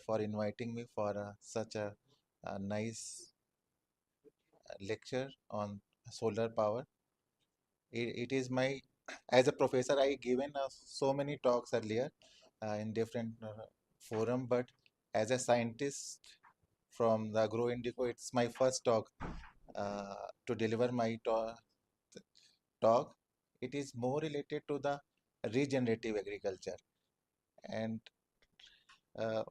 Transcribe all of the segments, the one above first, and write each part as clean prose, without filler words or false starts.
for inviting me for such a nice lecture on solar power. It is my, as a professor, I given so many talks earlier in different forum, but as a scientist from the Grow Indigo, it's my first talk to deliver my talk. It is more related to the regenerative agriculture, and uh,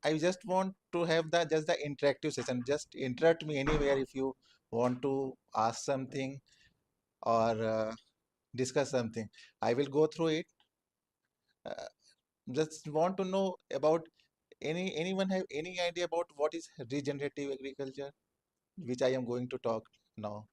I just want to have the just the interactive session. Just interrupt me anywhere if you want to ask something or discuss something. I will go through it. Uh, just want to know about anyone have any idea about what is regenerative agriculture, which I am going to talk now.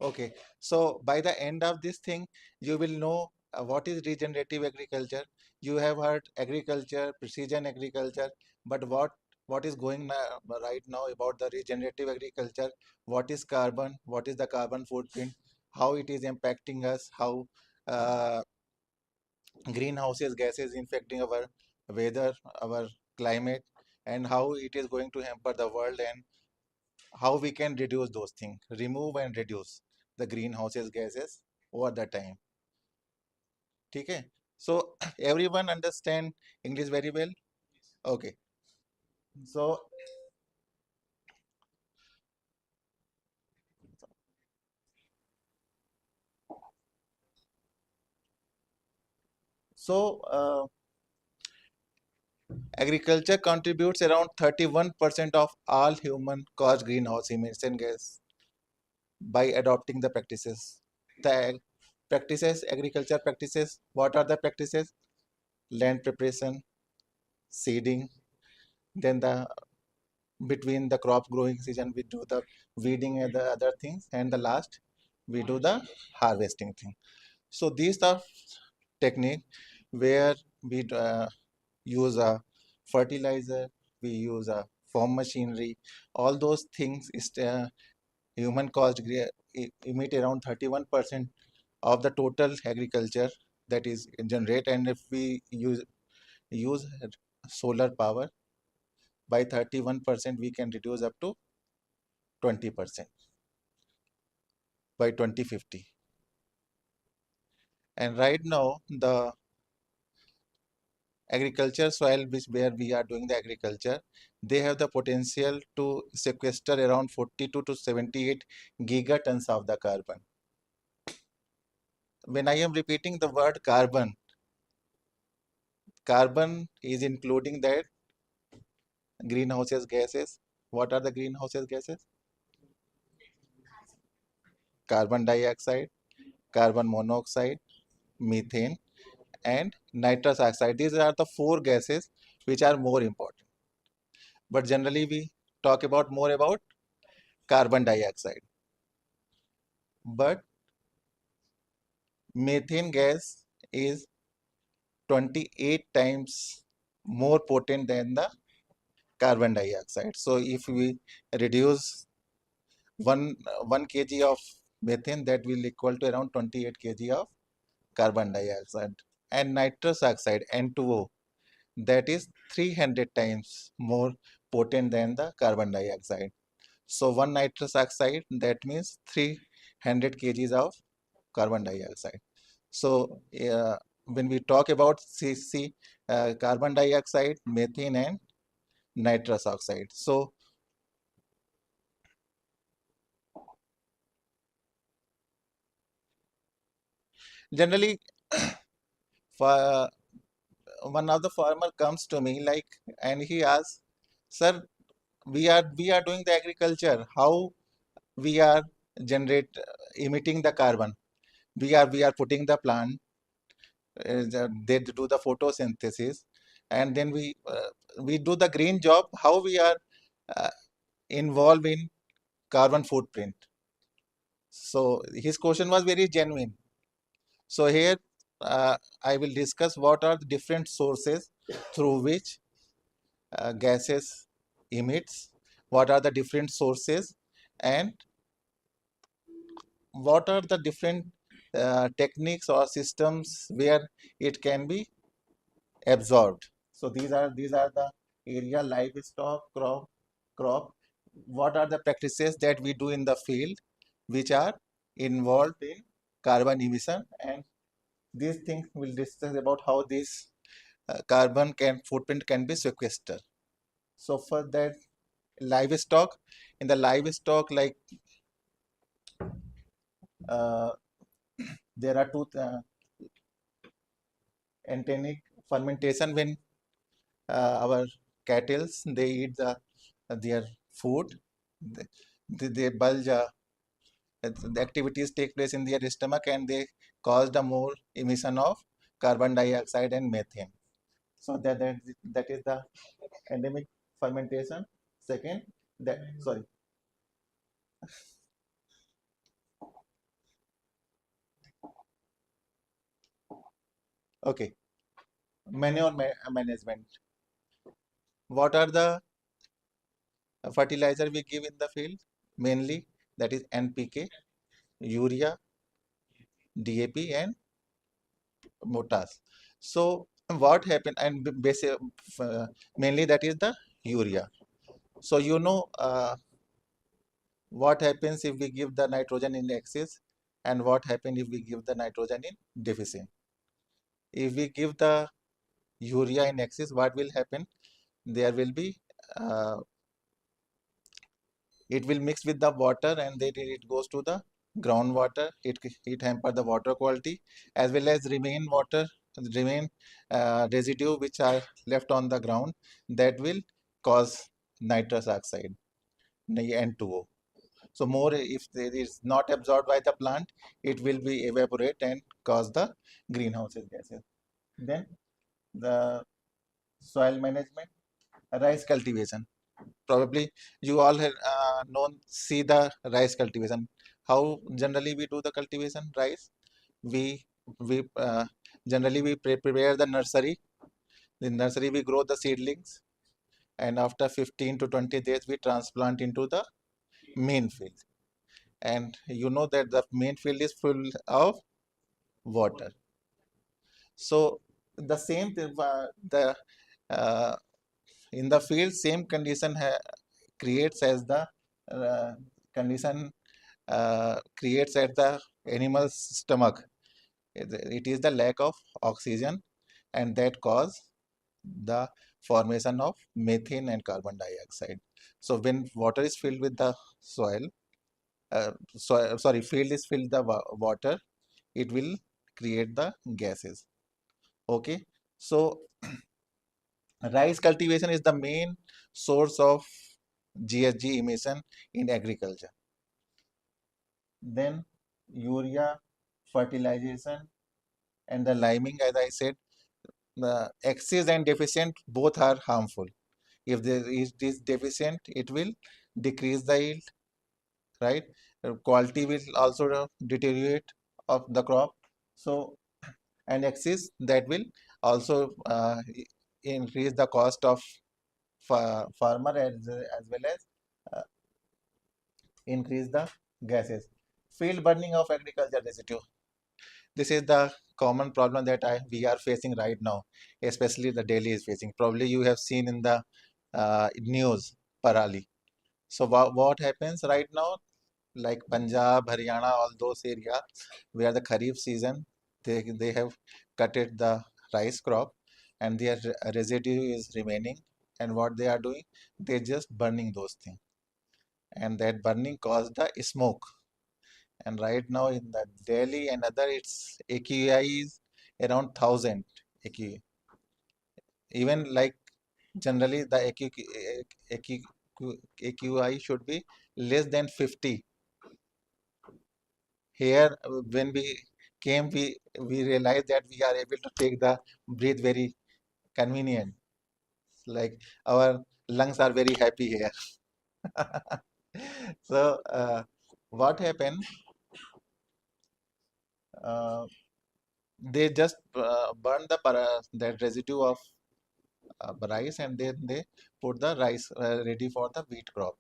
Okay, so by the end of this thing, you will know what is regenerative agriculture. You have heard agriculture, precision agriculture, but what is going right now about the regenerative agriculture? What is carbon? What is the carbon footprint? How it is impacting us? How uh, greenhouses gases infecting our weather, our climate, and how it is going to hamper the world, and how we can reduce those things, remove and reduce the greenhouses gases over the time. Okay, so everyone understand English very well? Okay, so agriculture contributes around 31% of all human caused greenhouse emission gas by adopting the practices. The practices, agriculture practices, what are the practices? Land preparation, seeding, then the between the crop growing season we do the weeding and the other things, and the last we do the harvesting thing. So these are technique where we use a fertilizer, we use a farm machinery. All those things is human caused emit around 31% of the total agriculture that is generate. And if we use solar power by 31%, we can reduce up to 20% by 2050. And right now, the agriculture soil which where we are doing the agriculture, they have the potential to sequester around 42 to 78 gigatons of the carbon. When I am repeating the word carbon, carbon is including that greenhouses gases. What are the greenhouses gases? Carbon dioxide, carbon monoxide, methane, and nitrous oxide. These are the four gases which are more important. But generally we talk about more about carbon dioxide. But methane gas is 28 times more potent than the carbon dioxide. So if we reduce one 1 kg of methane, that will equal to around 28 kg of carbon dioxide. And nitrous oxide N2O, that is 300 times more potent than the carbon dioxide. So one nitrous oxide, that means 300 kgs of carbon dioxide. So when we talk about CC, carbon dioxide, methane, and nitrous oxide. So generally, for one of the farmer comes to me like, and he asks, "Sir, we are doing the agriculture. How we are generate emitting the carbon? We are putting the plant. They do the photosynthesis, and then we do the green job. How we are uh, involved in carbon footprint?" So his question was very genuine. So here I will discuss what are the different sources through which gases emits, what are the different sources, and what are the different techniques or systems where it can be absorbed. So these are the area livestock crop. What are the practices that we do in the field which are involved in carbon emission, and these things will discuss about how this carbon can footprint can be sequestered. So for that, livestock in the livestock, like uh, there are two antennic fermentation. When our cattle, they eat their food, they bulge, the activities take place in their stomach, and they cause the more emission of carbon dioxide and methane. So that is the endemic fermentation. Second, that sorry, okay, management. What are the fertilizer we give in the field? Mainly, that is NPK, urea, DAP, and potash. So what happened? And basic, uh, mainly that is the urea. So what happens if we give the nitrogen in excess, and what happens if we give the nitrogen in deficient. If we give the urea in excess, what will happen? There will be it will mix with the water, and then it goes to the groundwater. It hamper the water quality, as well as remain residue which are left on the ground, that will cause nitrous oxide, N2O. So more, if it is not absorbed by the plant, it will be evaporate and cause the greenhouse gases. Then the soil management, rice cultivation. Probably you all have known, see the rice cultivation. How generally we do the cultivation rice? We we generally we prepare the nursery. In nursery we grow the seedlings, and after 15 to 20 days we transplant into the main field. And you know that the main field is full of water. So the same the uh, in the field, same condition creates as the uh, condition creates at the animal's stomach. It is the lack of oxygen, and that cause the formation of methane and carbon dioxide. So when water is filled with the soil, sorry, field is filled the water, it will create the gases. Okay, so rice cultivation is the main source of GHG emission in agriculture. Then urea, fertilization, and the liming, as I said, the excess and deficient both are harmful. If there is this deficient, it will decrease the yield, right? Quality will also deteriorate of the crop. So, and excess, that will also increase the cost of farmer, as well as uh, increase the gases. Field burning of agriculture residue. This is the common problem that we are facing right now, especially the Delhi is facing. Probably you have seen in the news, Parali. So what happens right now? Like Punjab, Haryana, all those areas where the Kharif season, they have cutted the rice crop, and their residue is remaining. And what they are doing, they just burning those things, and that burning caused the smoke. And right now in the Delhi and other, its AQI is around 1,000 AQI. Even like generally the AQI should be less than 50. Here, when we came, we realized that we are able to take the breathe very convenient. Like our lungs are very happy here. So what happened? Uh, they just burn that residue of rice, and then they put the rice ready for the wheat crop.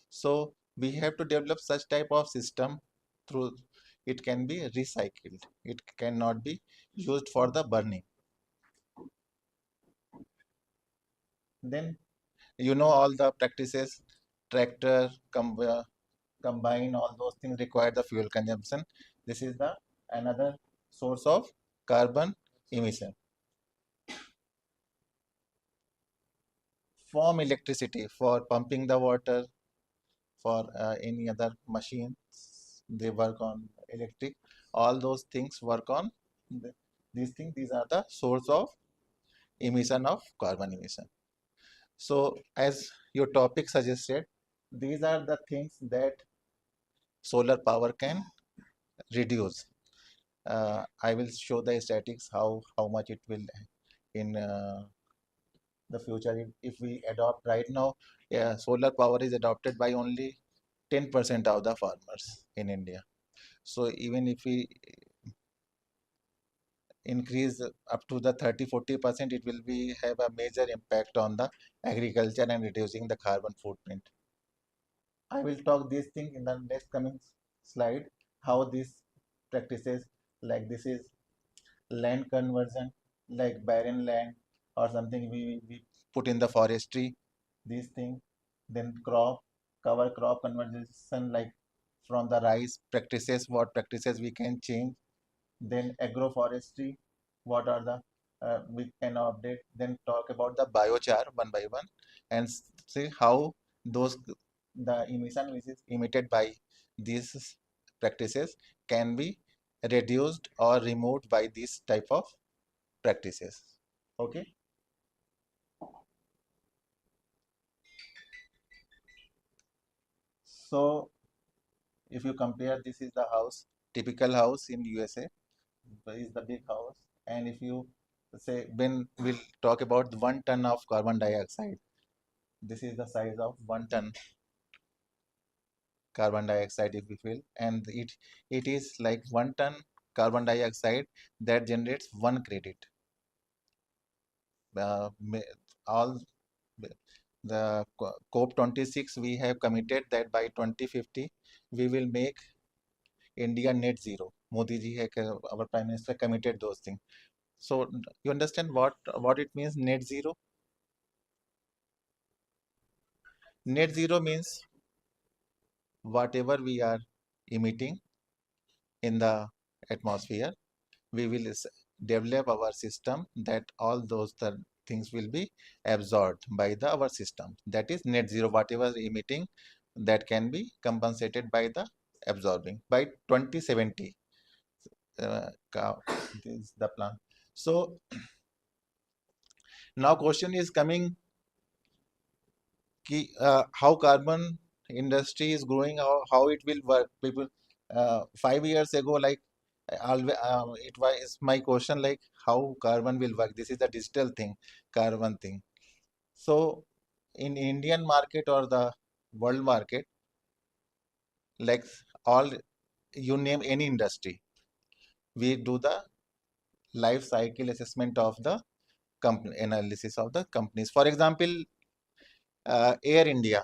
So we have to develop such type of system through it can be recycled. It cannot be used for the burning. Then you know all the practices, tractor combine, all those things require the fuel consumption. This is the another source of carbon emission. From electricity for pumping the water, for any other machines, they work on electric. All those things work on these things. These are the source of emission of carbon emission. So as your topic suggested, these are the things that solar power can reduce. I will show the statistics how much it will in the future if we adopt right now. Yeah, solar power is adopted by only 10% of the farmers in India. So even if we increase up to the 30-40%, it will be have a major impact on the agriculture and reducing the carbon footprint. I will talk these things in the next coming slide, how these practices, like this is land conversion, like barren land or something we put in the forestry, these things. Then cover crop conversion, like from the rice practices, what practices we can change. Then agroforestry, what are the we can update. Then talk about the biochar one by one and see how those the emission which is emitted by these practices can be reduced or removed by this type of practices. Okay. So if you compare, this is the house, typical house in USA, is the big house. And if you say, when we'll talk about 1 ton of carbon dioxide, this is the size of 1 ton carbon dioxide if we feel, and it is like 1 ton carbon dioxide that generates one credit. All the COP26 we have committed that by 2050 we will make India net zero. Modi ji our prime minister committed those things. So you understand what it means, net zero? Net zero means whatever we are emitting in the atmosphere, we will develop our system that all those things will be absorbed by the our system. That is net zero. Whatever emitting, that can be compensated by the absorbing by 2070. This is the plan. So now question is coming ki, how carbon industry is growing, how it will work. People 5 years ago, like always, it was my question, like how carbon will work. This is the digital thing, carbon thing. So in Indian market or the world market, like all you name any industry, we do the life cycle assessment of the company, analysis of the companies. For example, Air India,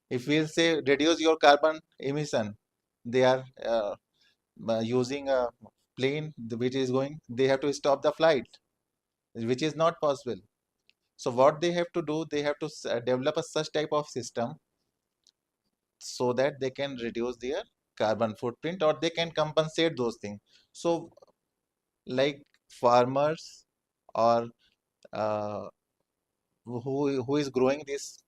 if we say reduce your carbon emission, they are using a plane which is going, they have to stop the flight, which is not possible. So what they have to do, they have to develop a such type of system so that they can reduce their carbon footprint or they can compensate those things. So like farmers or uh, who is growing this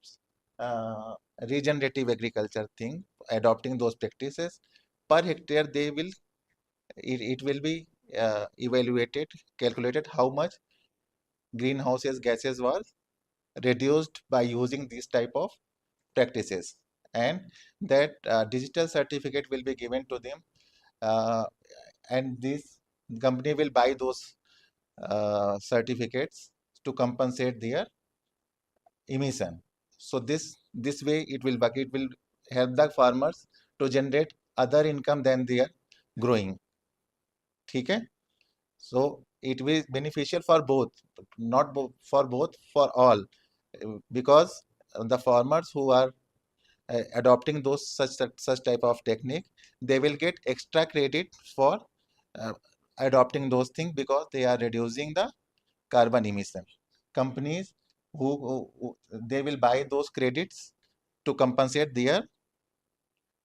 uh, regenerative agriculture thing, adopting those practices, per hectare they will, it will be evaluated, calculated how much greenhouses gases was reduced by using these type of practices, and that digital certificate will be given to them, uh, and this company will buy those certificates to compensate their emission. So this way it will work. It will help the farmers to generate other income than they are growing. Okay. So it will be beneficial for both, not for both, for all. Because the farmers who are adopting those such type of technique, they will get extra credit for uh, adopting those things because they are reducing the carbon emission. Companies they will buy those credits to compensate their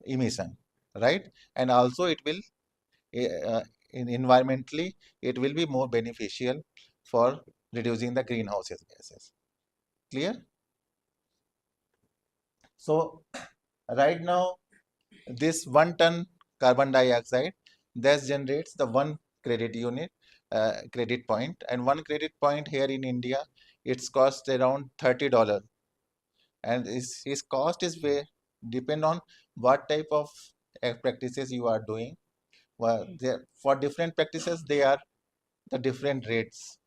emission, right? And also it will uh, environmentally it will be more beneficial for reducing the greenhouse gases. Clear? So right now this 1 ton carbon dioxide that generates the one credit unit, credit point, and one credit point here in India it's cost around $30, and his cost is way depend on what type of practices you are doing. Well, for different practices they are the different rates,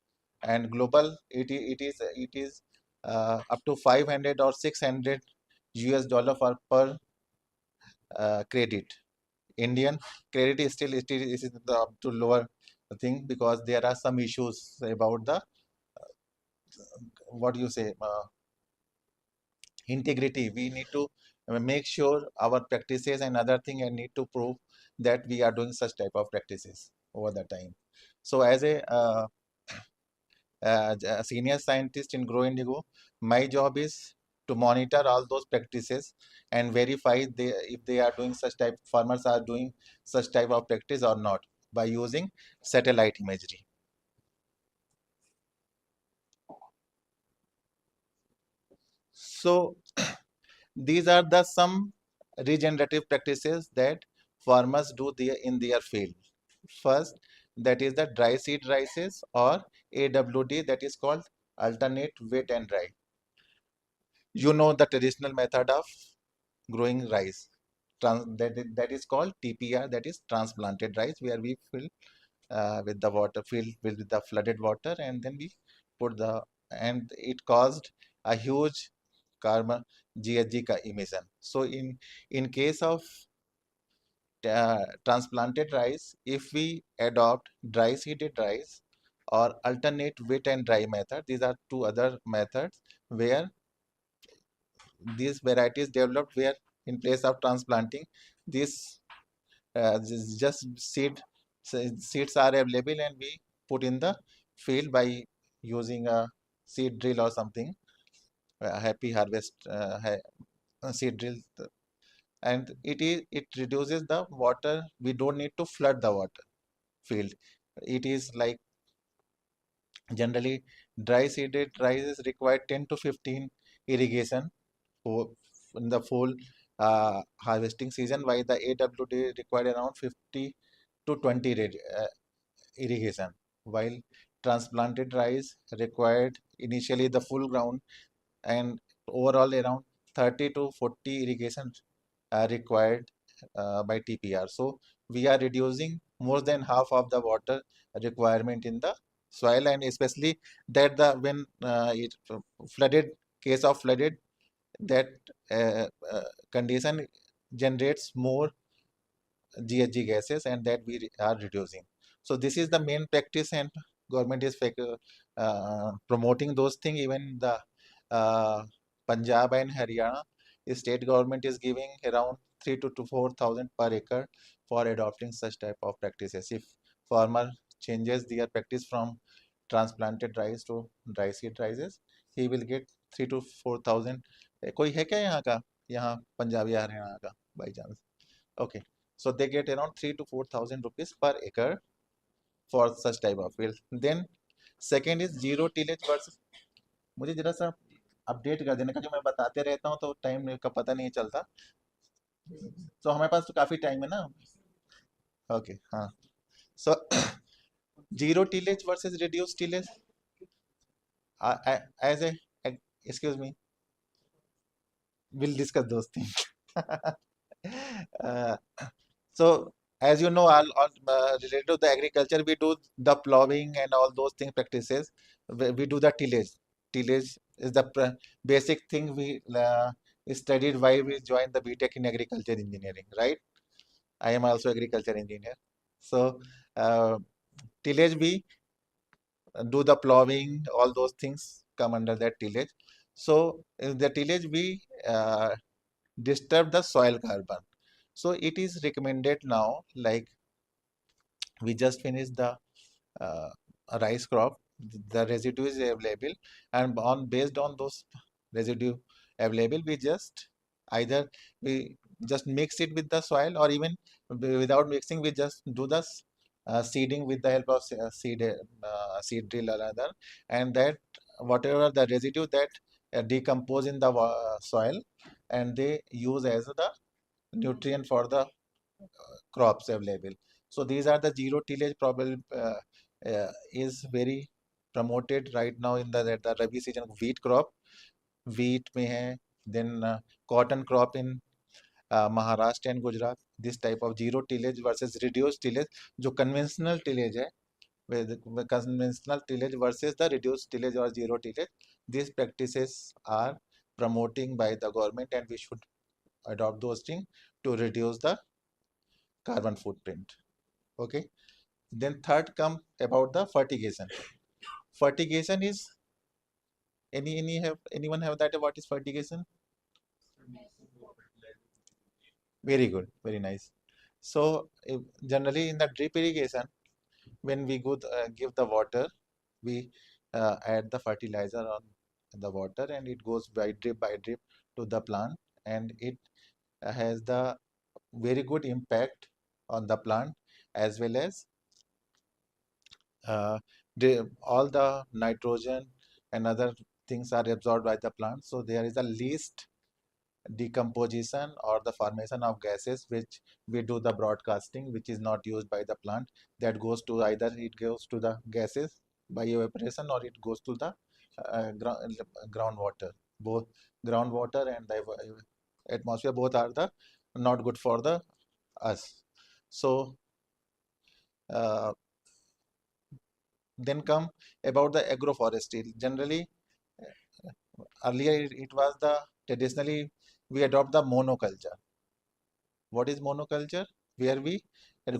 and global it is up to 500 or 600 US dollar for per credit. Indian credit is still it is the up to lower thing because there are some issues about the what do you say integrity. We need to make sure our practices and other thing and need to prove that we are doing such type of practices over the time. So as a senior scientist in Grow Indigo, my job is to monitor all those practices and verify if they are doing such type, farmers are doing such type of practice or not by using satellite imagery. So these are the some regenerative practices that farmers do in their field. First, that is the dry seed rices or AWD, that is called alternate wet and dry. You know the traditional method of growing rice. That is called TPR, that is transplanted rice, where we fill with the water, fill with the flooded water, and then we put the, and it caused a huge carbon GHG emission. So in case of transplanted rice, if we adopt dry seeded rice or alternate wet and dry method, these are two other methods where these varieties developed, where in place of transplanting this just seeds are available and we put in the field by using a seed drill or something, a happy harvest seed drill, and it reduces the water. We don't need to flood the water field. It is like generally dry seeded rice require 10 to 15 irrigation for in the full harvesting season, while the AWD required around 50 to 20 irrigation, while transplanted rice required initially the full ground and overall around 30 to 40 irrigation required by TPR. So we are reducing more than half of the water requirement in the soil, and especially that the when it flooded case of flooded, that uh, uh, condition generates more GHG gases, and that we are reducing. So this is the main practice, and government is promoting those things. Even the uh, Punjab and Haryana state government is giving around 3 to 4 thousand per acre for adopting such type of practices. If farmer changes their practice from transplanted rice to dry seed rices, he will get 3 to 4 thousand. कोई है क्या यहाँ का, यहाँ पंजाबी हरियाणा का by chance? Okay, so they get around 3 to 4 thousand rupees per acre for such type of field. Then second is zero tillage versus, मुझे जरा सा अपडेट कर देने का, जो मैं बताते रहता हूँ तो टाइम का पता नहीं चलता. तो हमारे पास तो काफी टाइम है ना. ओके हाँ. So zero tillage versus reduced tillage, as a excuse me, we'll discuss those things. uh, So, as you know, all related to the agriculture, we do the plowing and all those things practices. We do the tillage. Tillage is the basic thing we studied while we joined the BTech in agriculture engineering, right? I am also agriculture engineer. So, uh, tillage we do the plowing, all those things come under that tillage. So, in the tillage we disturb the soil carbon. So, it is recommended now, like we just finished the uh, rice crop. the residue is available, and based on those residue available, we just either we just mix it with the soil, or even without mixing, we just do the seeding with the help of seed drill or other, and that whatever the residue that decompose in the soil, and they use as the nutrient for the crops available. So these are the zero tillage problem is very promoted right now in the Rabi season. Wheat crop, wheat में है, then cotton crop in Maharashtra and Gujarat. This type of zero tillage versus reduced tillage, जो conventional tillage है, with conventional tillage versus the reduced tillage or zero tillage. These practices are promoting by the government, and we should adopt those things to reduce the carbon footprint. Okay. Then third come about the fertigation. Fertigation is anyone have that? What is fertigation? Very good, very nice. So generally in the drip irrigation, when we go give the water, we add the fertilizer on the water, and it goes by drip to the plant, and it has the very good impact on the plant, as well as uh, all the nitrogen and other things are absorbed by the plant. So there is a least decomposition or the formation of gases, which we do the broadcasting, which is not used by the plant. That goes to either it goes to the gases by evaporation, or it goes to the groundwater. Both groundwater and the atmosphere, both are the not good for the us. So uh, then come about the agroforestry. Generally, earlier it was the traditionally we adopt the monoculture. What is monoculture? Where we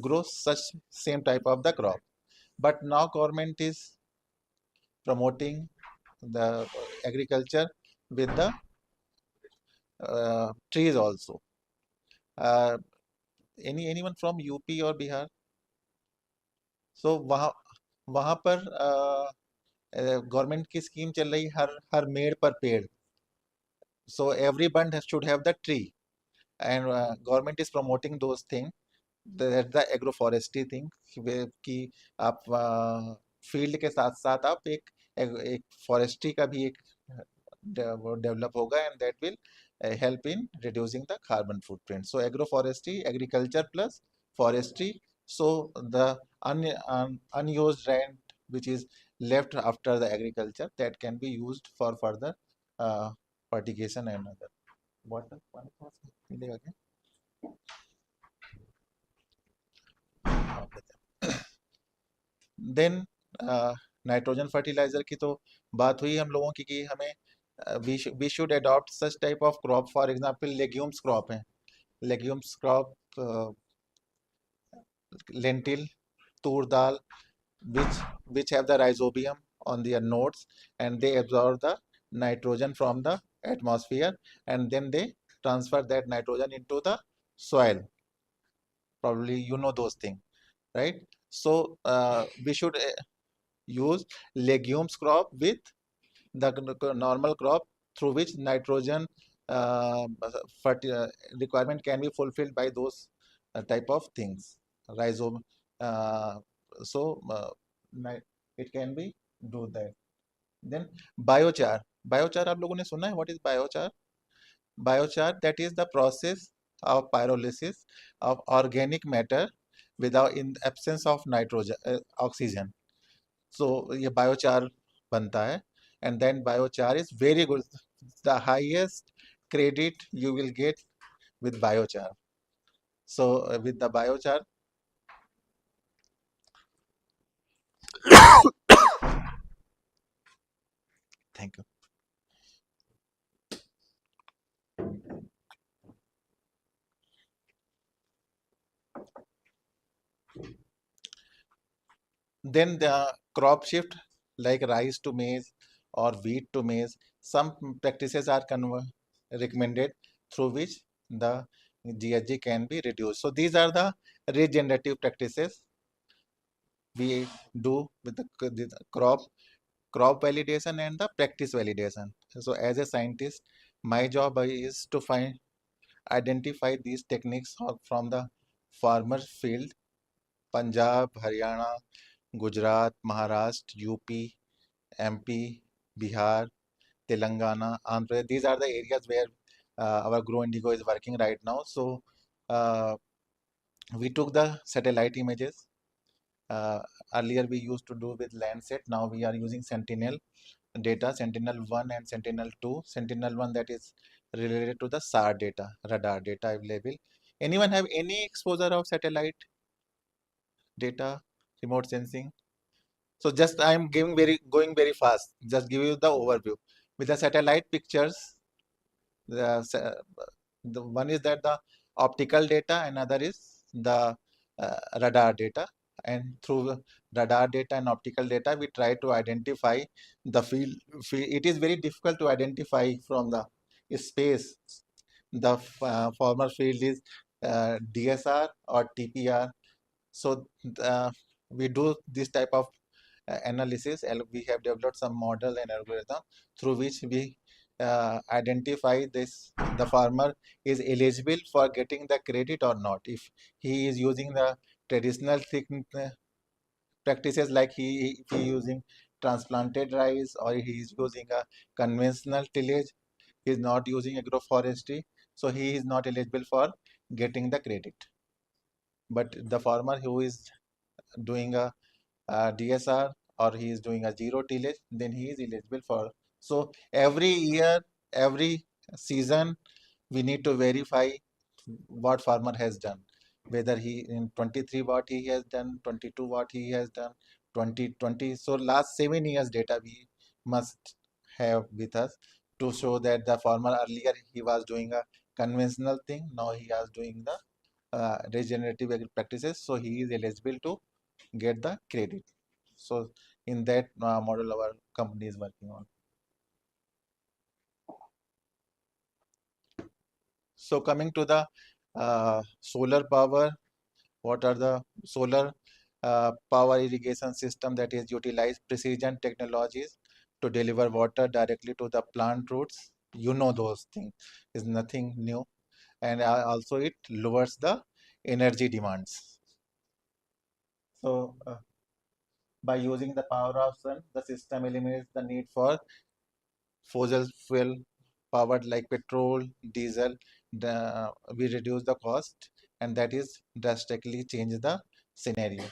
grow such same type of the crop. But now government is promoting the agriculture with the trees also. Uh, anyone from UP or Bihar? So वहाँ वहाँ पर government की scheme चल रही, हर मेड़ पर पेड़. So every bund should have the tree, and government is promoting those things. The agroforestry thing, कि आप फील्ड के साथ साथ आप एक फॉरेस्ट्री का भी एक डेवलप होगा, and that will help in reducing the carbon footprint. So agroforestry, agriculture plus forestry. So the unused land which is left after the agriculture, that can be used for further fertigation and other. What मिलेगा क्या? हाँ, then nitrogen fertiliser की तो बात हुई हम लोगों की कि हमें we should adopt such type of crop. For example legumes crop है, legumes crop, lentil, tur dal, which have the rhizobium on their nodes, and they absorb the nitrogen from the atmosphere, and then they transfer that nitrogen into the soil. Probably you know those things, right? So we should use legumes crop with the normal crop, through which nitrogen uh, requirement can be fulfilled by those type of things, rhizome. uh, so it can be do that. Then biochar. Biochar आप लोगों ने सुना है? What is biochar? Biochar, that is the process of pyrolysis of organic matter without in absence of nitrogen, oxygen. So ये biochar बनता है, and then biochar is very good. The highest credit you will get with biochar. So with the biochar, thank you. Then the crop shift, like rice to maize or wheat to maize, some practices are recommended, through which the GHG can be reduced. So these are the regenerative practices we do with the crop crop validation and the practice validation. So as a scientist, my job is to find identify these techniques from the farmer field, Punjab, Haryana, Gujarat, Maharashtra, UP, MP, Bihar, Telangana, Andhra. These are the areas where our Grow Indigo is working right now. So uh, we took the satellite images. Uh, Earlier we used to do with Landsat. Now we are using Sentinel data, Sentinel 1 and Sentinel 2. Sentinel 1 that is related to the SAR data, radar data available. Anyone have any exposure of satellite data, remote sensing? So just I am giving going very fast. Just give you the overview. With the satellite pictures, the the one is that the optical data, another is the radar data, and through the radar data and optical data we try to identify the field. It is very difficult to identify from the space the former field is DSR or TPR. So we do this type of analysis, and we have developed some model and algorithm through which we identify this the farmer is eligible for getting the credit or not. If he is using the traditional practices, like he using transplanted rice, or he is using a conventional tillage, he is not using agroforestry, so he is not eligible for getting the credit. But the farmer who is doing a DSR, or he is doing a zero tillage, then he is eligible for. So every year, every season, we need to verify what farmer has done, whether he in 23 what he has done, 22 what he has done, 2020. So last 7 years data we must have with us to show that the farmer earlier he was doing a conventional thing, now he is doing the regenerative practices, so he is eligible to get the credit. So in that model our company is working on. So coming to the solar power, what are the solar power irrigation system that is utilize precision technologies to deliver water directly to the plant roots. You know those things is nothing new, and also it lowers the energy demands. So by using the power of sun, the system eliminates the need for fossil fuel powered like petrol, diesel. We reduce the cost, and that is drastically change the scenario.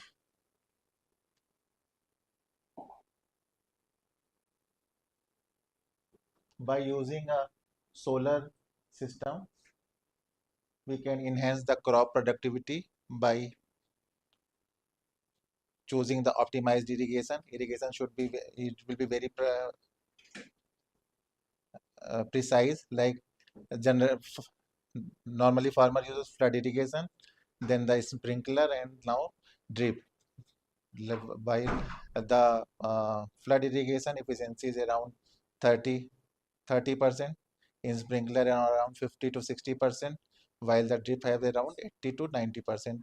By using a solar system, we can enhance the crop productivity by choosing the optimized irrigation. Irrigation should be it will be very precise. Like general, normally farmer uses flood irrigation, then the sprinkler, and now drip. While the flood irrigation efficiency is around 30% in sprinkler, and around 50 to 60%, while the drip have around 80 to 90%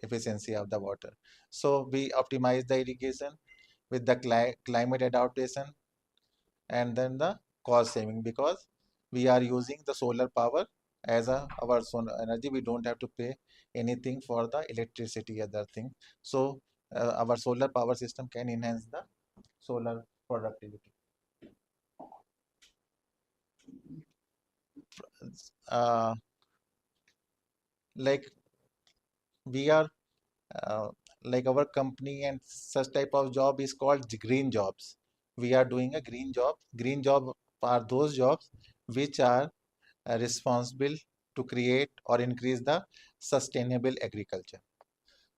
efficiency of the water. So we optimize the irrigation with the climate adaptation, and then the cost saving, because we are using the solar power as our solar energy. We don't have to pay anything for the electricity other thing. So our solar power system can enhance the solar productivity. uh, like we are uh, like our company and such type of job is called green jobs. We are doing a green job are those jobs which are responsible to create or increase the sustainable agriculture.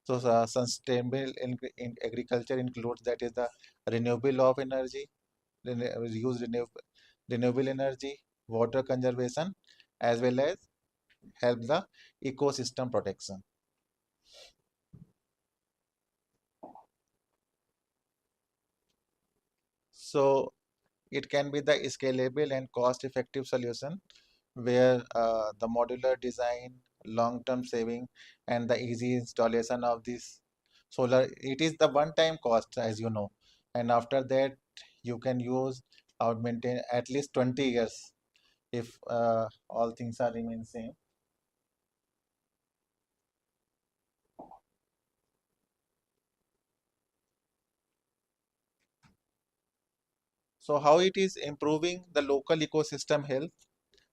So sustainable in agriculture includes that is the renewable of energy, use renewable energy, water conservation, as well as help the ecosystem protection. So it can be the scalable and cost-effective solution where the modular design, long-term saving, and the easy installation of this solar. It is the one-time cost, as you know, and after that you can use or maintain at least 20 years if all things are remain same. So how it is improving the local ecosystem health?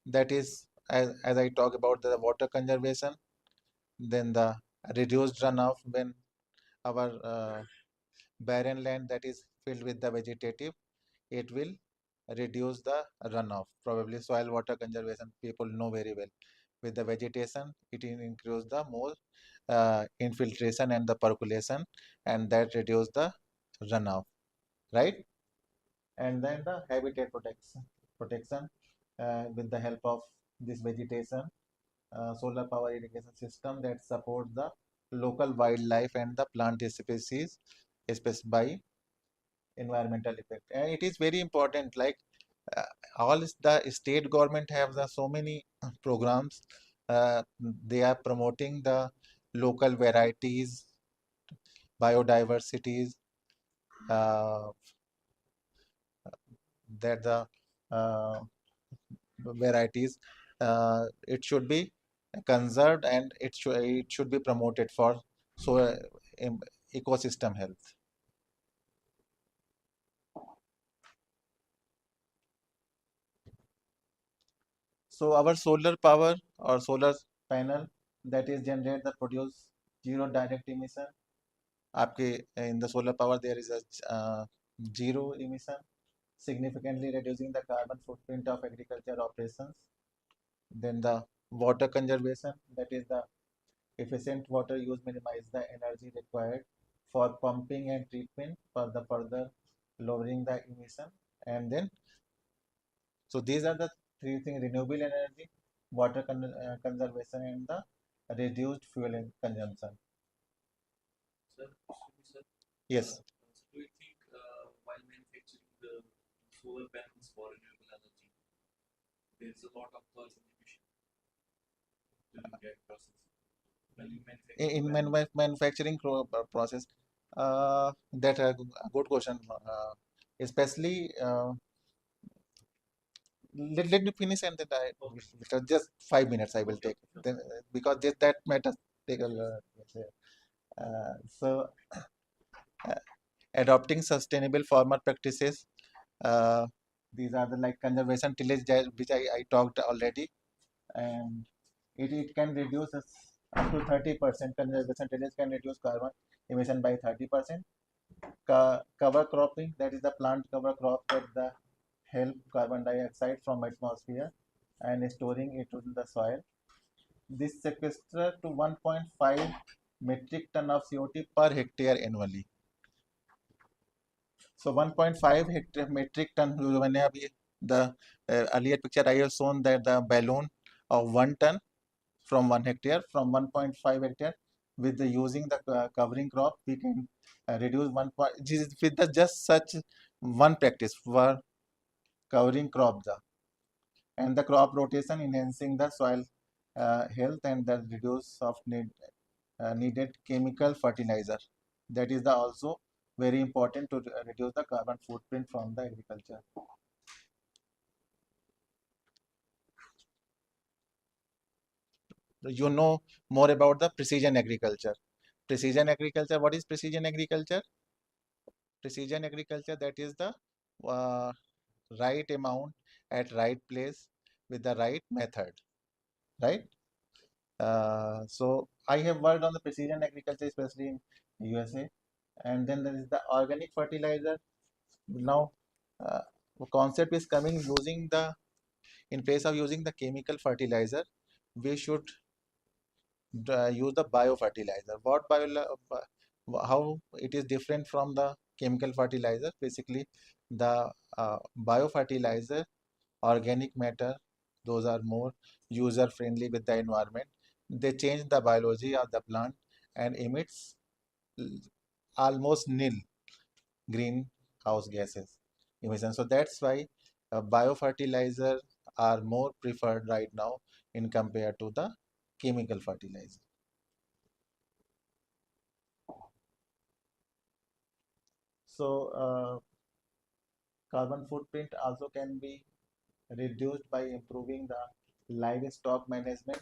That is, as I talk about the water conservation, then the reduced runoff when our barren land that is filled with the vegetative, it will reduce the runoff. Probably soil water conservation people know very well. With the vegetation, it will increase the more infiltration and the percolation, and that reduce the runoff, right? And then the habitat protection with the help of this vegetation, solar power irrigation system that support the local wildlife and the plant species, especially by environmental effect. And it is very important, like uh, the state government have the so many programs. They are promoting the local varieties, biodiversities, uh, that the uh, varieties, it should be conserved, and it should be promoted for so em- ecosystem health. So our solar power or solar panel that is generate the produce zero direct emission. आपके in the solar power there is a zero emission, significantly reducing the carbon footprint of agriculture operations. Then the water conservation, that is the efficient water use minimize the energy required for pumping and treatment for the further lowering the emission. And then, so these are the three things: renewable energy, water conservation, and the reduced fuel consumption. Yes. In manufacturing process, that a good question. Especially, let me finish and then because just 5 minutes I will take. Then, because that matters take a so uh, adopting sustainable farmer practices. Uh, these are the like conservation tillage which I talked already, and it can reduce up to 30%. Conservation tillage can reduce carbon emission by 30%. Cover cropping, that is the plant cover crop that the help carbon dioxide from atmosphere and storing it in the soil. This sequester to 1.5 metric ton of CO2 per hectare annually. So 1.5 hectare metric ton, मैंने अभी the earlier picture I have shown that the balloon of 1 ton from 1 hectare, from 1.5 hectare, with the using the covering crop we can reduce 1 point with the just such one practice for covering crop the, and the crop rotation enhancing the soil health and the reduce of needed chemical fertilizer. That is the also very important to reduce the carbon footprint from the agriculture. You know more about the precision agriculture. Precision agriculture, what is precision agriculture? Precision agriculture, that is the uh, right amount at right place with the right method, right? So I have worked on the precision agriculture, especially in USA. And then there is the organic fertilizer. Now, uh, the concept is coming using the, in place of using the chemical fertilizer, we should use the biofertilizer. How it is different from the chemical fertilizer? Basically, the biofertilizer, organic matter, those are more user friendly with the environment. They change the biology of the plant and emits almost nil greenhouse gases emission. So that's why biofertilizer are more preferred right now in compared to the chemical fertilizer. So Carbon footprint also can be reduced by improving the livestock management,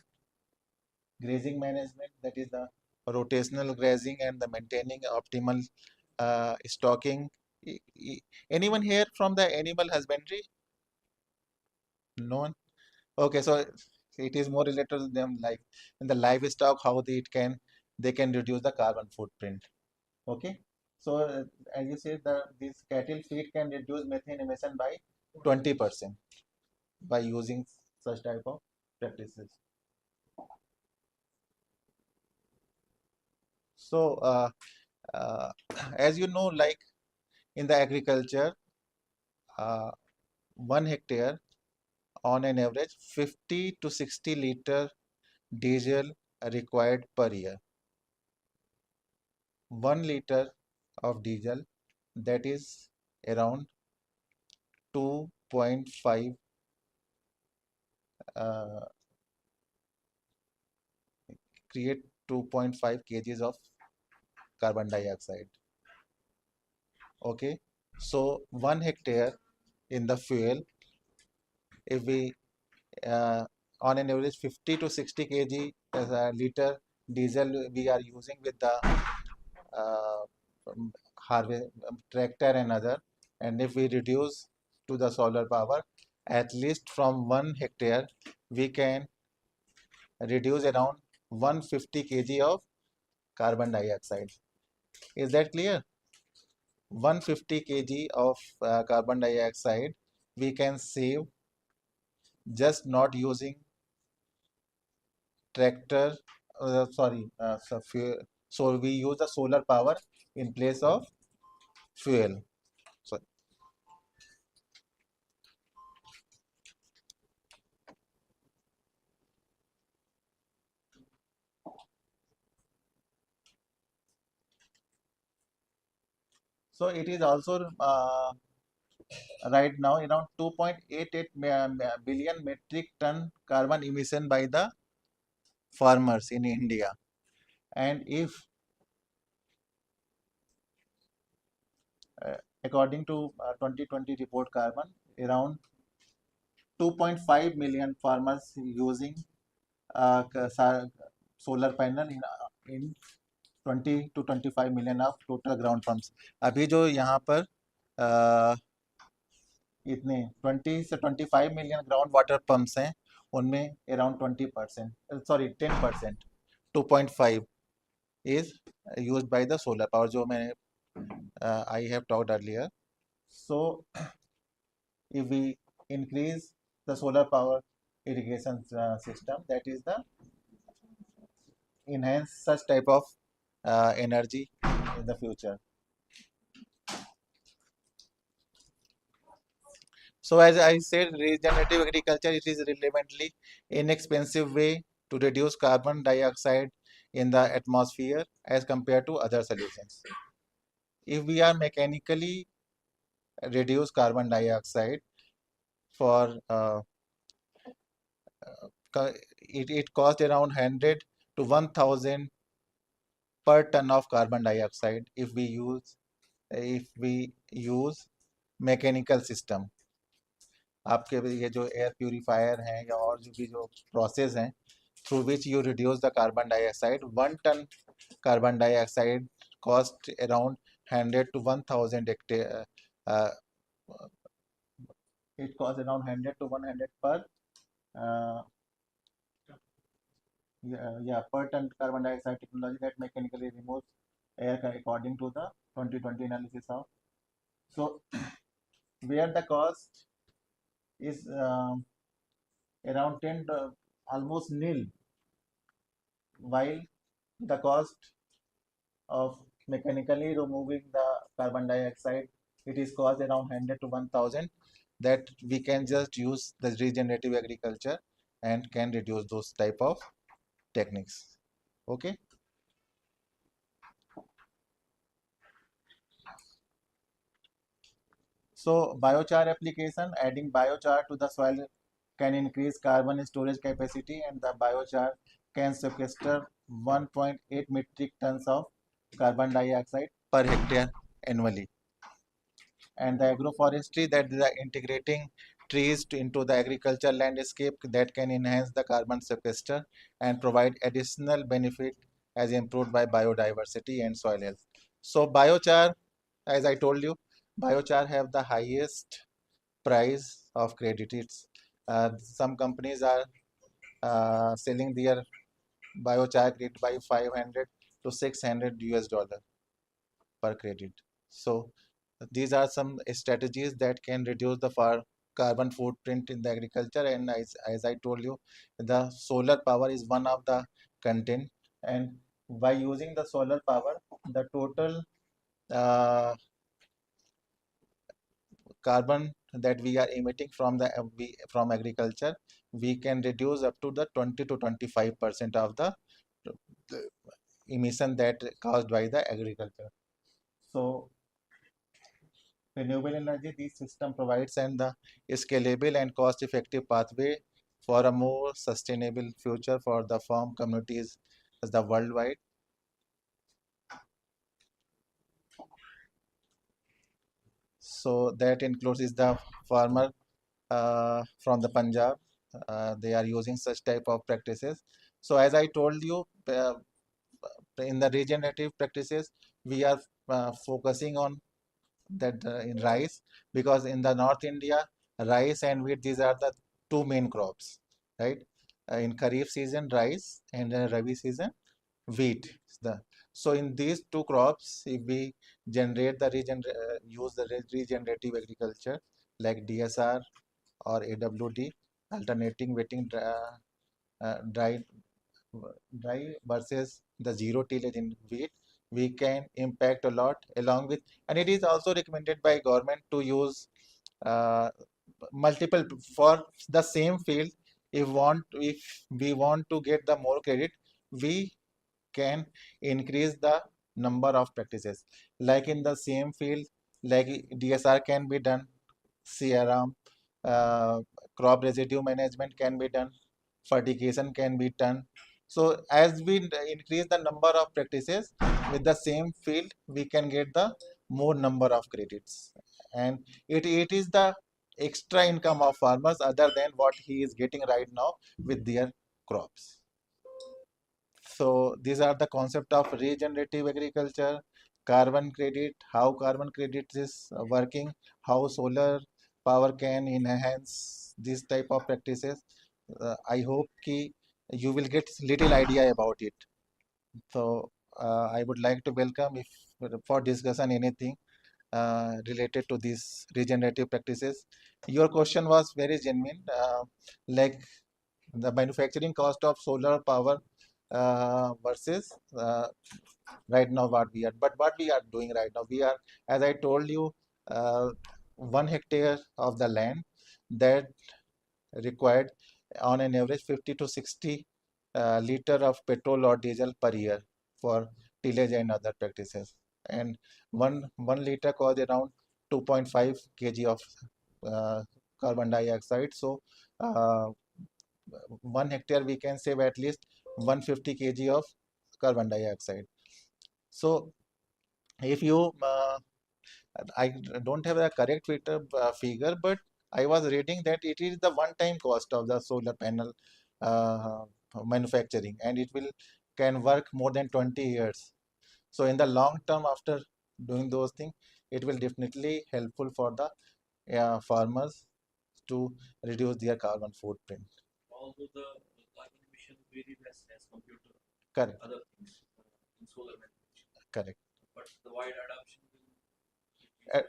grazing management, that is the rotational grazing and the maintaining optimal stocking. E- e- Anyone here from the animal husbandry? No one? Okay, so it is more related to them like in the livestock, how they can reduce the carbon footprint. Okay, so as you said, this cattle feed can reduce methane emission by 20% by using such type of practices. So, uh, as you know, like in the agriculture, uh, 1 hectare on an average 50 to 60 liter diesel required per year. 1 liter of diesel, that is around 2.5 uh, create 2.5 kgs of carbon dioxide. Okay, so 1 hectare in the fuel, if we on an average 50 to 60 kg as a liter diesel we are using with the uh, harvest tractor and other, and if we reduce to the solar power, at least from 1 hectare we can reduce around 150 kg of carbon dioxide. Is that clear? 150 kg of carbon dioxide we can save just not using tractor, so we use the solar power in place of fuel. So, so it is also right now around 2.88 billion metric ton carbon emission by the farmers in India. And if uh, according to 2020 report carbon, around 2.5 million farmers using solar panel in 20 to 25 million of total ground pumps. अभी जो यहाँ पर इतने 20 से 25 million ground water pumps हैं, उनमें around 20%, sorry 10%, 2.5 is used by the solar power, जो मैंने I have talked earlier. So if we increase the solar power irrigation system, that is the enhance such type of energy in the future. So as I said, regenerative agriculture, it is relevantly inexpensive way to reduce carbon dioxide in the atmosphere as compared to other solutions. If we are mechanically reduce carbon dioxide for it cost around 100 to 1000 per ton of carbon dioxide if we use mechanical system. आपके ये जो air purifier हैं या और जो भी जो process हैं through which you reduce the carbon dioxide, 1 ton carbon dioxide cost around 100 to 1000 hectare. It costs around 100 to 100 per uh, per ton carbon dioxide technology that mechanically removes air according to the 2020 analysis of. So where the cost is around 10 almost nil, while the cost of mechanically removing the carbon dioxide, it is cost around 100 to 1000, that we can just use the regenerative agriculture and can reduce those type of techniques. Okay. So biochar application, adding biochar to the soil can increase carbon storage capacity, and the biochar can sequester 1.8 metric tons of carbon dioxide per hectare annually. and the agroforestry, that is integrating trees into the agriculture landscape that can enhance the carbon sequester and provide additional benefit as improved by biodiversity and soil health. So biochar, as I told you, biochar have the highest price of credit. It's some companies are selling their biochar credit by 500 to 600 US dollar per credit. So these are some strategies that can reduce the carbon footprint in the agriculture. And as I told you, the solar power is one of the content. And by using the solar power, the total carbon that we are emitting from from agriculture, we can reduce up to the 20 to 25% of the emission that caused by the agriculture. So renewable energy, this system provides and the scalable and cost-effective pathway for a more sustainable future for the farm communities as the worldwide. So that includes is the farmer from the Punjab. They are using such type of practices. So as I told you, in the regenerative practices, we are focusing on that in rice, because in the North India, rice and wheat, these are the two main crops, right? In Kharif season, rice, and Rabi season, wheat. So in these two crops, if we use the regenerative agriculture like DSR or AWD, alternating wetting dry dry versus the zero tillage in wheat, we can impact a lot along with, and it is also recommended by government to use uh, multiple for the same field. If we want to get the more credit, we can increase the number of practices. Like in the same field, like DSR can be done, CRM, uh, crop residue management can be done, fertigation can be done. So as we increase the number of practices with the same field, we can get the more number of credits. And it is the extra income of farmers other than what he is getting right now with their crops. So these are the concept of regenerative agriculture, carbon credit, how carbon credit is working, how solar power can enhance this type of practices. I hope ki you will get little idea about it. So I would like to welcome if for discussion anything related to these regenerative practices. Your question was very genuine, like the manufacturing cost of solar power versus right now what we are doing right now. We are, as I told you, uh, 1 hectare of the land that required on an average 50 to 60 liter of petrol or diesel per year for tillage and other practices. And one liter costs around 2.5 kg of uh, carbon dioxide. So uh, 1 hectare we can save at least 150 kg of carbon dioxide. So if you I don't have a correct figure, but I was reading that it is the one-time cost of the solar panel uh, manufacturing, and it will can work more than 20 years. So in the long term, after doing those things, it will definitely helpful for the farmers to reduce their carbon footprint. Correct. Correct. Uh,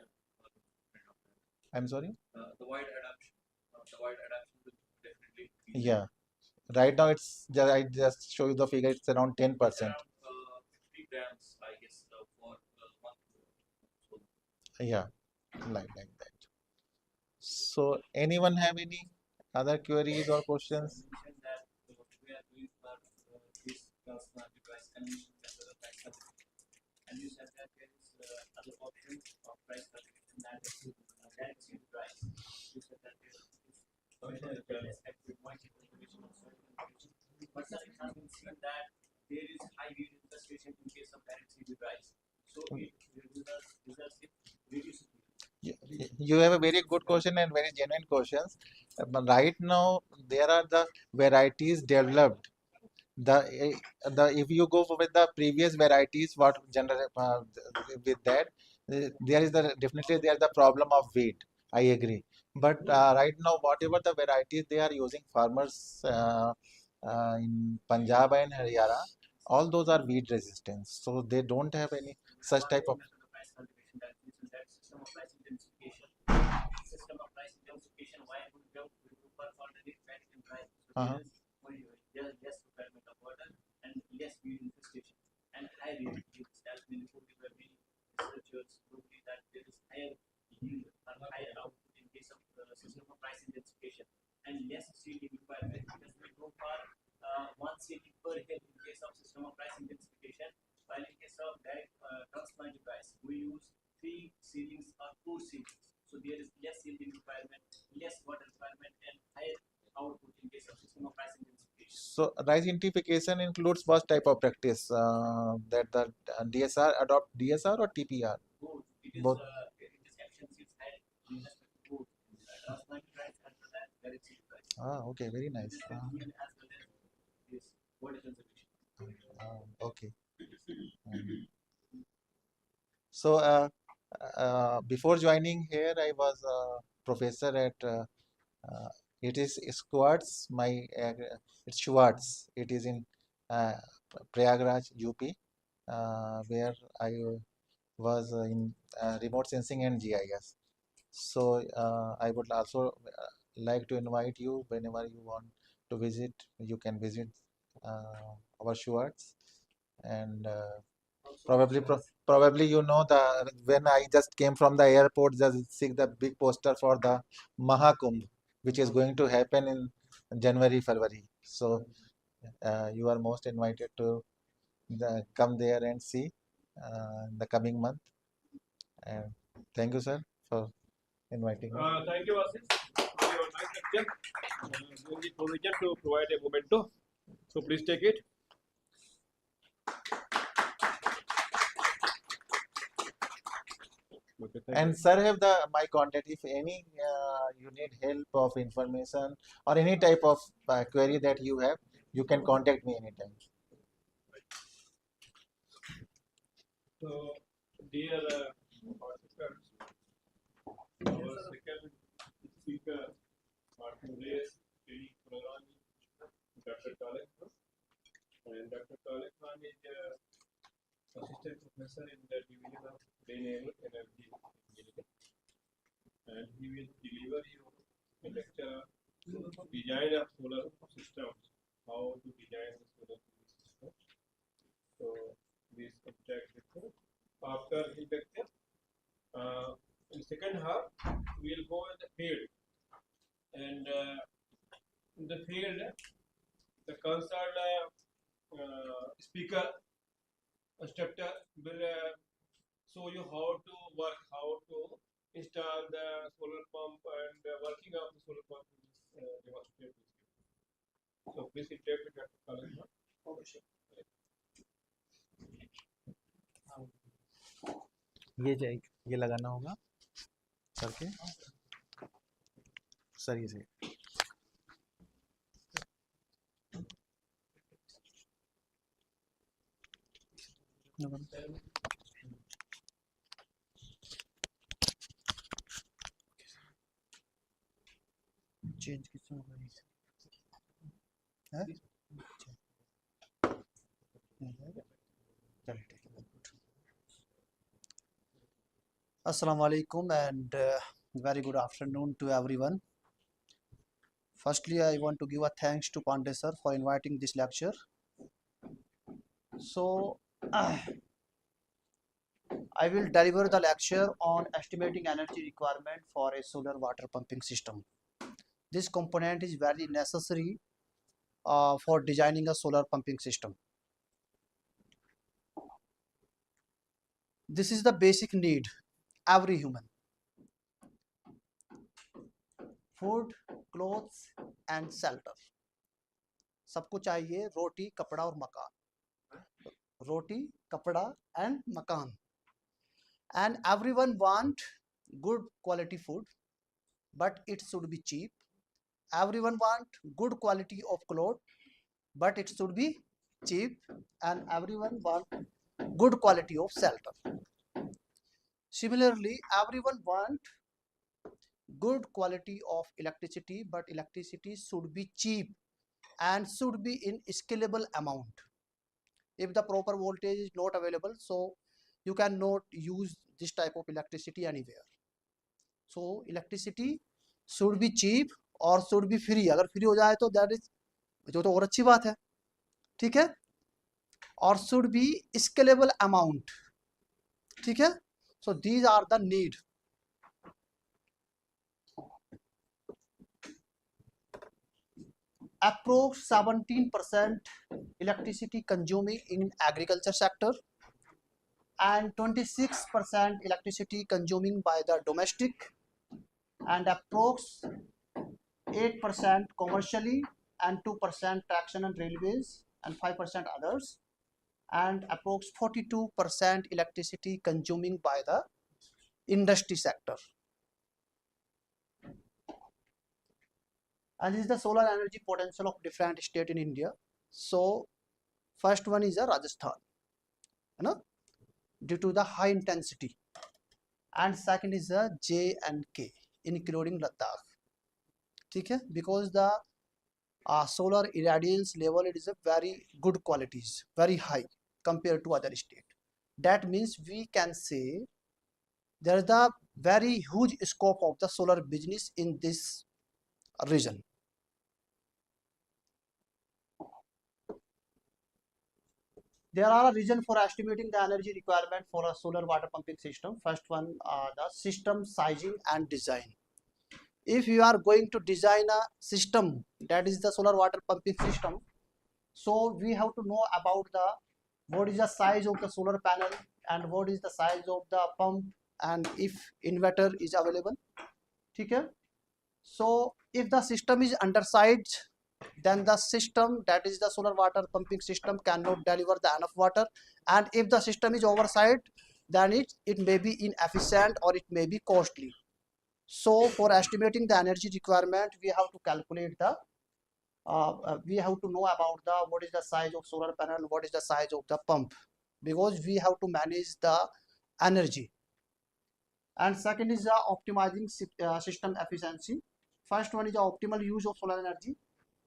I'm sorry. Yeah. Right now, I just show you the figure. It's around 10%. Yeah, like that. So, anyone have any other queries or questions? Yeah, you have a very good question and very genuine questions. But right now, there are the varieties developed. The if you go with the previous varieties, what general with that, there is the definitely there the problem of weight. I agree. But right now, whatever the varieties they are using, farmers in Punjab and Haryana, all those are weed resistant. So they don't have any such type of. Uh-huh. So rice identification includes what type of practice that the DSR adopt DSR or TPR? Both. Ah, okay, very nice. Okay. Um, So before joining here, I was a professor at uh, it is Squats. It's Schwartz. It is in uh, Prayagraj, UP, where I was in remote sensing and GIS. So I would also like to invite you whenever you want to visit. You can visit our Schwartz and. Probably you know the when I just came from the airport, just see the big poster for the Mahakumbh, which is going to happen in January, February. So you are most invited to come there and see in the coming month. And thank you, sir, for inviting me. Thank you, Asis, for your nice lecture. Doing the provision to provide a memento. So please take it. Okay, And sir, have the my contact. If any you need help of information or any type of query that you have, you can contact me anytime. So, dear participants, our second speaker, Martin Reyes, training program, Dr. Talek Khan. And Dr. Talek Khan is assistant professor in the division of renewable energy engineering. And he will deliver you a lecture on design of solar systems, how to design the solar system. So please contact with him. After his lecture, in the second half, we will go in the field. And in the field, the concerned speaker, instructor will show you how to work, how to install the solar pump and working of the solar pump in this demonstrate with you. So please interact with Dr. Khalid. Okay, sure. ये लगाना होगा sir के sir ये से change किससे होगा है चलिए ठीक है Assalamu alaikum and very good afternoon to everyone. Firstly, I want to give a thanks to Pandey sir for inviting this lecture. So, I will deliver the lecture on estimating energy requirement for a solar water pumping system. This component is very necessary for designing a solar pumping system. This is the basic need every human. Food, clothes and shelter. सबको चाहिए रोटी कपड़ा और मकान. Roti, kapda and makan. And everyone want good quality food, but it should be cheap. Everyone want good quality of clothes, but it should be cheap. And everyone want good quality of shelter. Similarly, everyone want good quality of electricity, but electricity should be cheap and should be in scalable amount. If the proper voltage is not available, so you cannot use this type of electricity anywhere. So electricity should be cheap और should be free. अगर free हो जाए तो that is जो तो और अच्छी बात है, ठीक है, और should be scalable amount, ठीक है. So these are the need. Approx 17% electricity consuming in agriculture sector and 26% electricity consuming by the domestic, and approx 8% commercially, and 2% traction and railways, and 5% others, and approx 42% electricity consuming by the industry sector. And this is the solar energy potential of different state in India. So first one is a Rajasthan, you know, due to the high intensity, and second is a J and K, including Ladakh, ठीक है, because the solar irradiance level, it is a very good qualities, very high compared to other state. That means we can say there is a very huge scope of the solar business in this region. There are a reason for estimating the energy requirement for a solar water pumping system. First one, the system sizing and design. If you are going to design a system, that is the solar water pumping system, so we have to know about the what is the size of the solar panel and what is the size of the pump, and if inverter is available, ठीक है. So if the system is undersized, then the system, that is the solar water pumping system, cannot deliver the enough water. And if the system is oversized, then it may be inefficient or it may be costly. So for estimating the energy requirement, we have to calculate the we have to know about the what is the size of solar panel, what is the size of the pump, because we have to manage the energy. And second is the optimizing system efficiency. First one is the optimal use of solar energy.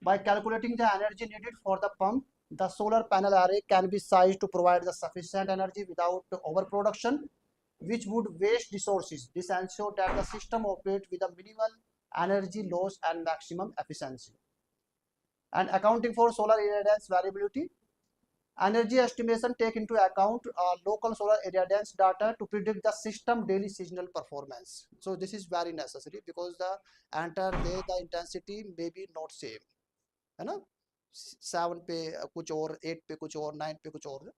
By calculating the energy needed for the pump, the solar panel array can be sized to provide the sufficient energy without overproduction, which would waste resources. This ensures that the system operates with a minimal energy loss and maximum efficiency. And accounting for solar irradiance variability, energy estimation take into account local solar irradiance data to predict the system daily seasonal performance. So this is very necessary because the entire day the intensity may be not same, है ना, 7 पे कुछ और, 8 पे कुछ और, 9 पे कुछ और.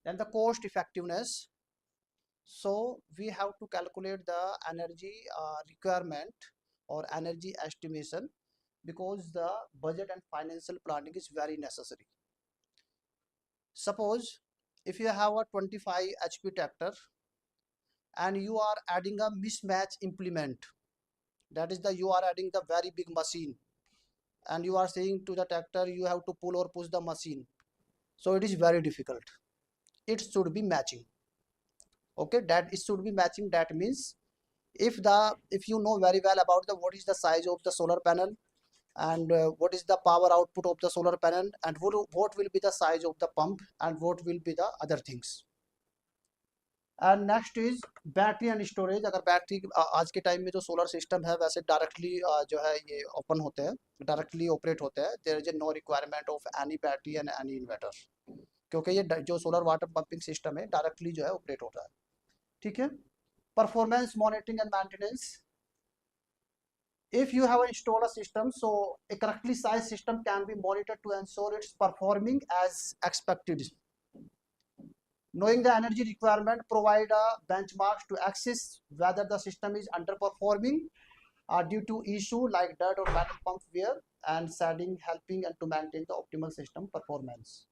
Then the cost effectiveness. So we have to calculate the energy requirement or energy estimation, because the budget and financial planning is very necessary. Suppose if you have a 25 HP tractor and you are adding a mismatch implement, that is the you are adding the very big machine, and you are saying to the tractor you have to pull or push the machine, so it is very difficult. It should be matching. Okay, that it should be matching. That means if you know very well about the what is the size of the solar panel, and what is the power output of the solar panel, and what will be the size of the pump, and what will be the other things. And next is battery and storage. अगर battery आज के time में जो solar system है वैसे directly जो है ये ओपन होते हैं, डायरेक्टली ऑपरेट होते हैं. There is a no requirement of any battery and any inverter, क्योंकि ये जो सोलर वाटर पंपिंग सिस्टम है डायरेक्टली जो है ऑपरेट होता है, ठीक है. Performance monitoring and maintenance. If you have installed a system, so a correctly sized system can be monitored to ensure it's performing as expected. Knowing the energy requirement provide benchmarks to assess whether the system is underperforming due to issue like dirt or metal pump wear and shedding, helping and to maintain the optimal system performance.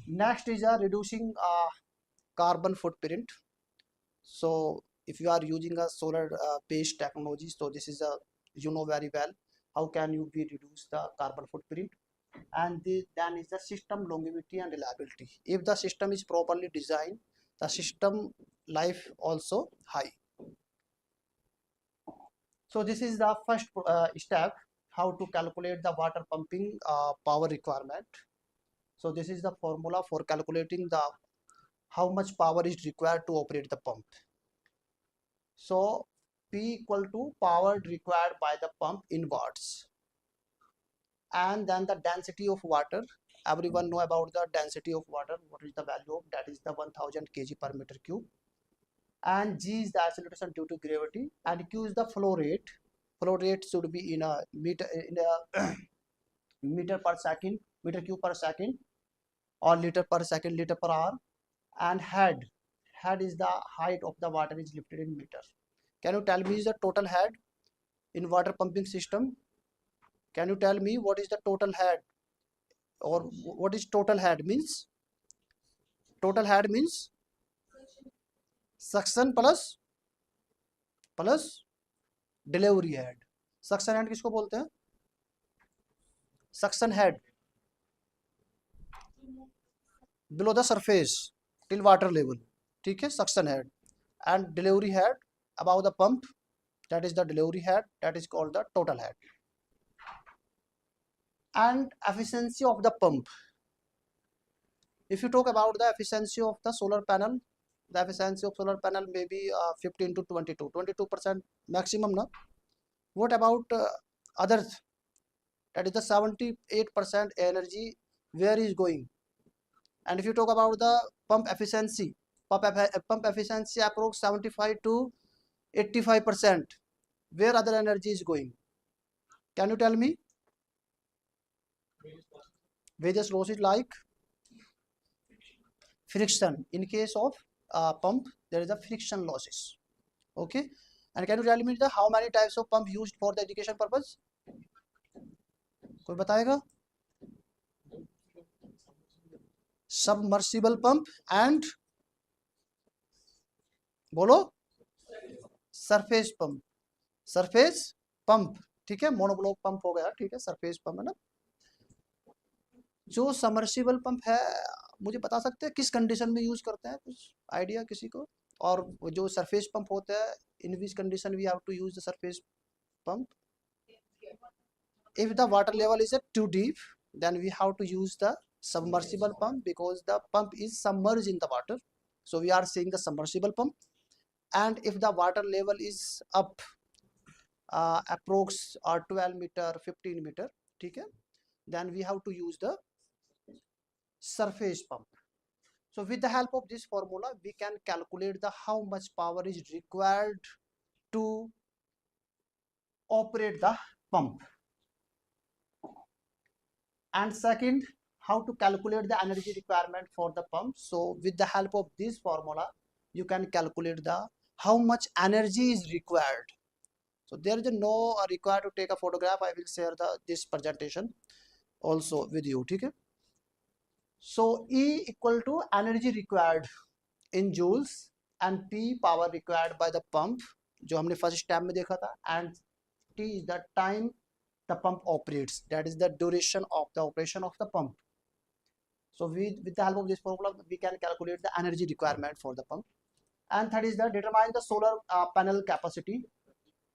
Next is reducing carbon footprint. So if you are using a solar based technology, so this is a, you know very well how can you be reduce the carbon footprint. And then is the system longevity and reliability. If the system is properly designed, the system life also high. So this is the first step, how to calculate the water pumping power requirement. So this is the formula for calculating the how much power is required to operate the pump. So P equal to power required by the pump in watts, and then the density of water. Everyone know about the density of water. What is the value of that? Is the 1000 kg per meter cube. And G is the acceleration due to gravity, and Q is the flow rate. Flow rate should be in a meter, in a meter per second, meter cube per second, or liter per second, liter per hour. And head is the height of the water is lifted in meter. Can you tell me is the total head in water pumping system? Can you tell me what is the total head, or what is total head means? Total head means suction plus delivery head. Suction head किसको बोलते हैं? Suction head below the surface till water level, ठीक है, suction head. And delivery head about the pump, that is the delivery head, that is called the total head. And efficiency of the pump. If you talk about the efficiency of the solar panel, the efficiency of solar panel may be 15 to 22% maximum, no? What about others? That is the 78% energy where is going. And if you talk about the pump efficiency, pump efficiency approx 75 to 85%, where other energy is going? Can you tell me? Various losses like friction. In case of pump, there is a friction losses. Okay. And can you tell me the how many types of pump used for the irrigation purpose? कोई बताएगा? Submersible pump and बोलो surface pump. Surface pump, ठीक है, monoblock pump हो गया, ठीक है, surface pump है ना. जो सबमर्सिबल पंप है, मुझे बता सकते हैं किस कंडीशन में यूज करते हैं, कुछ आइडिया किसी को? और जो सरफेस पंप होता है, in which condition we have to use the surface pump? If the water level is too deep, then we have to use the submersible pump, because the pump is submerged in the water, so we are saying the submersible pump. And if the water level is up approx 12 meter 15 meter, ठीक है, then we have to use the surface pump. So with the help of this formula, we can calculate the how much power is required to operate the pump. And second, how to calculate the energy requirement for the pump. So with the help of this formula, you can calculate the how much energy is required. So there is no required to take a photograph. I will share this presentation also with you, ठीक है. So E equal to energy required in joules and P power required by the pump, जो हमने first step में देखा था, and T is the time the pump operates, that is the duration of the operation of the pump. So with the help of this formula, we can calculate the energy requirement for the pump. And third is the determine the solar panel capacity.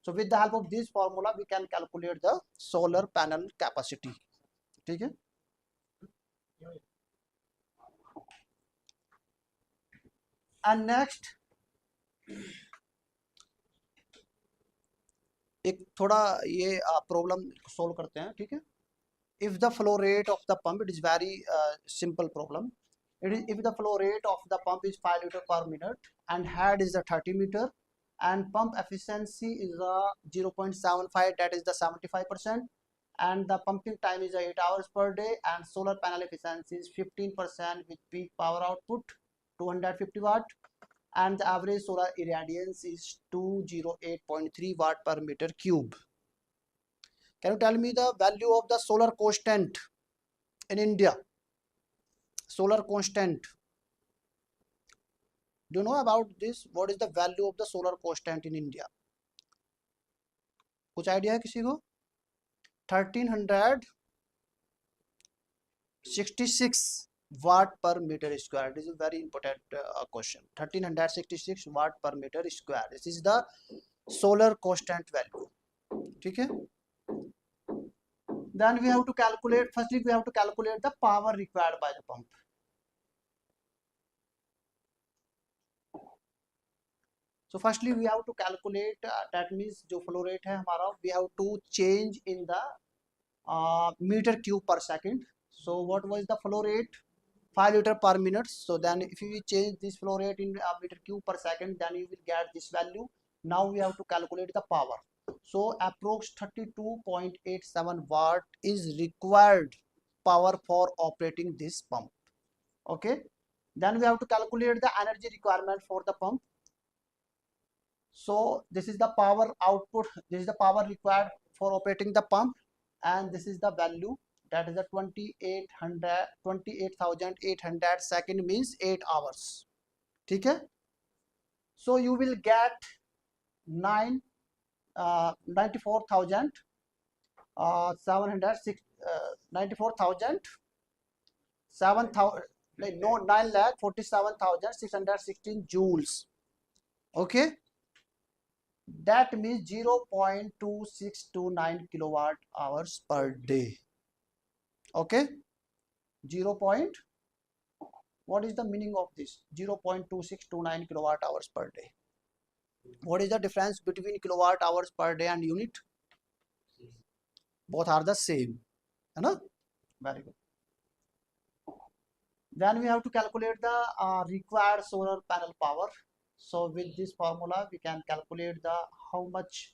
So with the help of this formula, we can calculate the solar panel capacity, ठीक है. And next, एक थोड़ा ये problem solve करते हैं, ठीक है. If the flow rate of the pump, it is very simple problem. It is if the flow rate of the pump is 5 liter per minute and head is the 30 meter and pump efficiency is 0.75, that is the 75%, and the pumping time is 8 hours per day, and solar panel efficiency is 15% with peak power output 250 watt, and the average solar irradiance is 208.3 watt per meter cube. Can you tell me the value of the solar constant in India? Solar constant. Do you know about this? What is the value of the solar constant in India? कुछ idea है किसी को? 1366 watt per meter square. This is a very important question. 1366 watt per meter square. This is the solar constant value. ठीक है? Then we have to calculate. Firstly, we have to calculate the power required by the pump. So firstly, we have to calculate. That means जो flow rate है हमारा, we have to change in the meter cube per second. So what was the flow rate? 5 liter per minute. So then if you change this flow rate in meter cube per second, then you will get this value. Now we have to calculate the power. So approx 32.87 watt is required power for operating this pump. Okay. Then we have to calculate the energy requirement for the pump. So this is the power output. This is the power required for operating the pump, and this is the value. That is the 28,800 second means 8 hours. ठीक है? So you will get 94,000 706 94,000 7,000 no 9,47,616 joules. Okay, that means 0.2629 kilowatt hours per day. Okay, 0. What is the meaning of this? 0.2629 kilowatt hours per day. What is the difference between kilowatt hours per day and unit? Both are the same. है ना? Very good. Then we have to calculate the required solar panel power. So with this formula, we can calculate the how much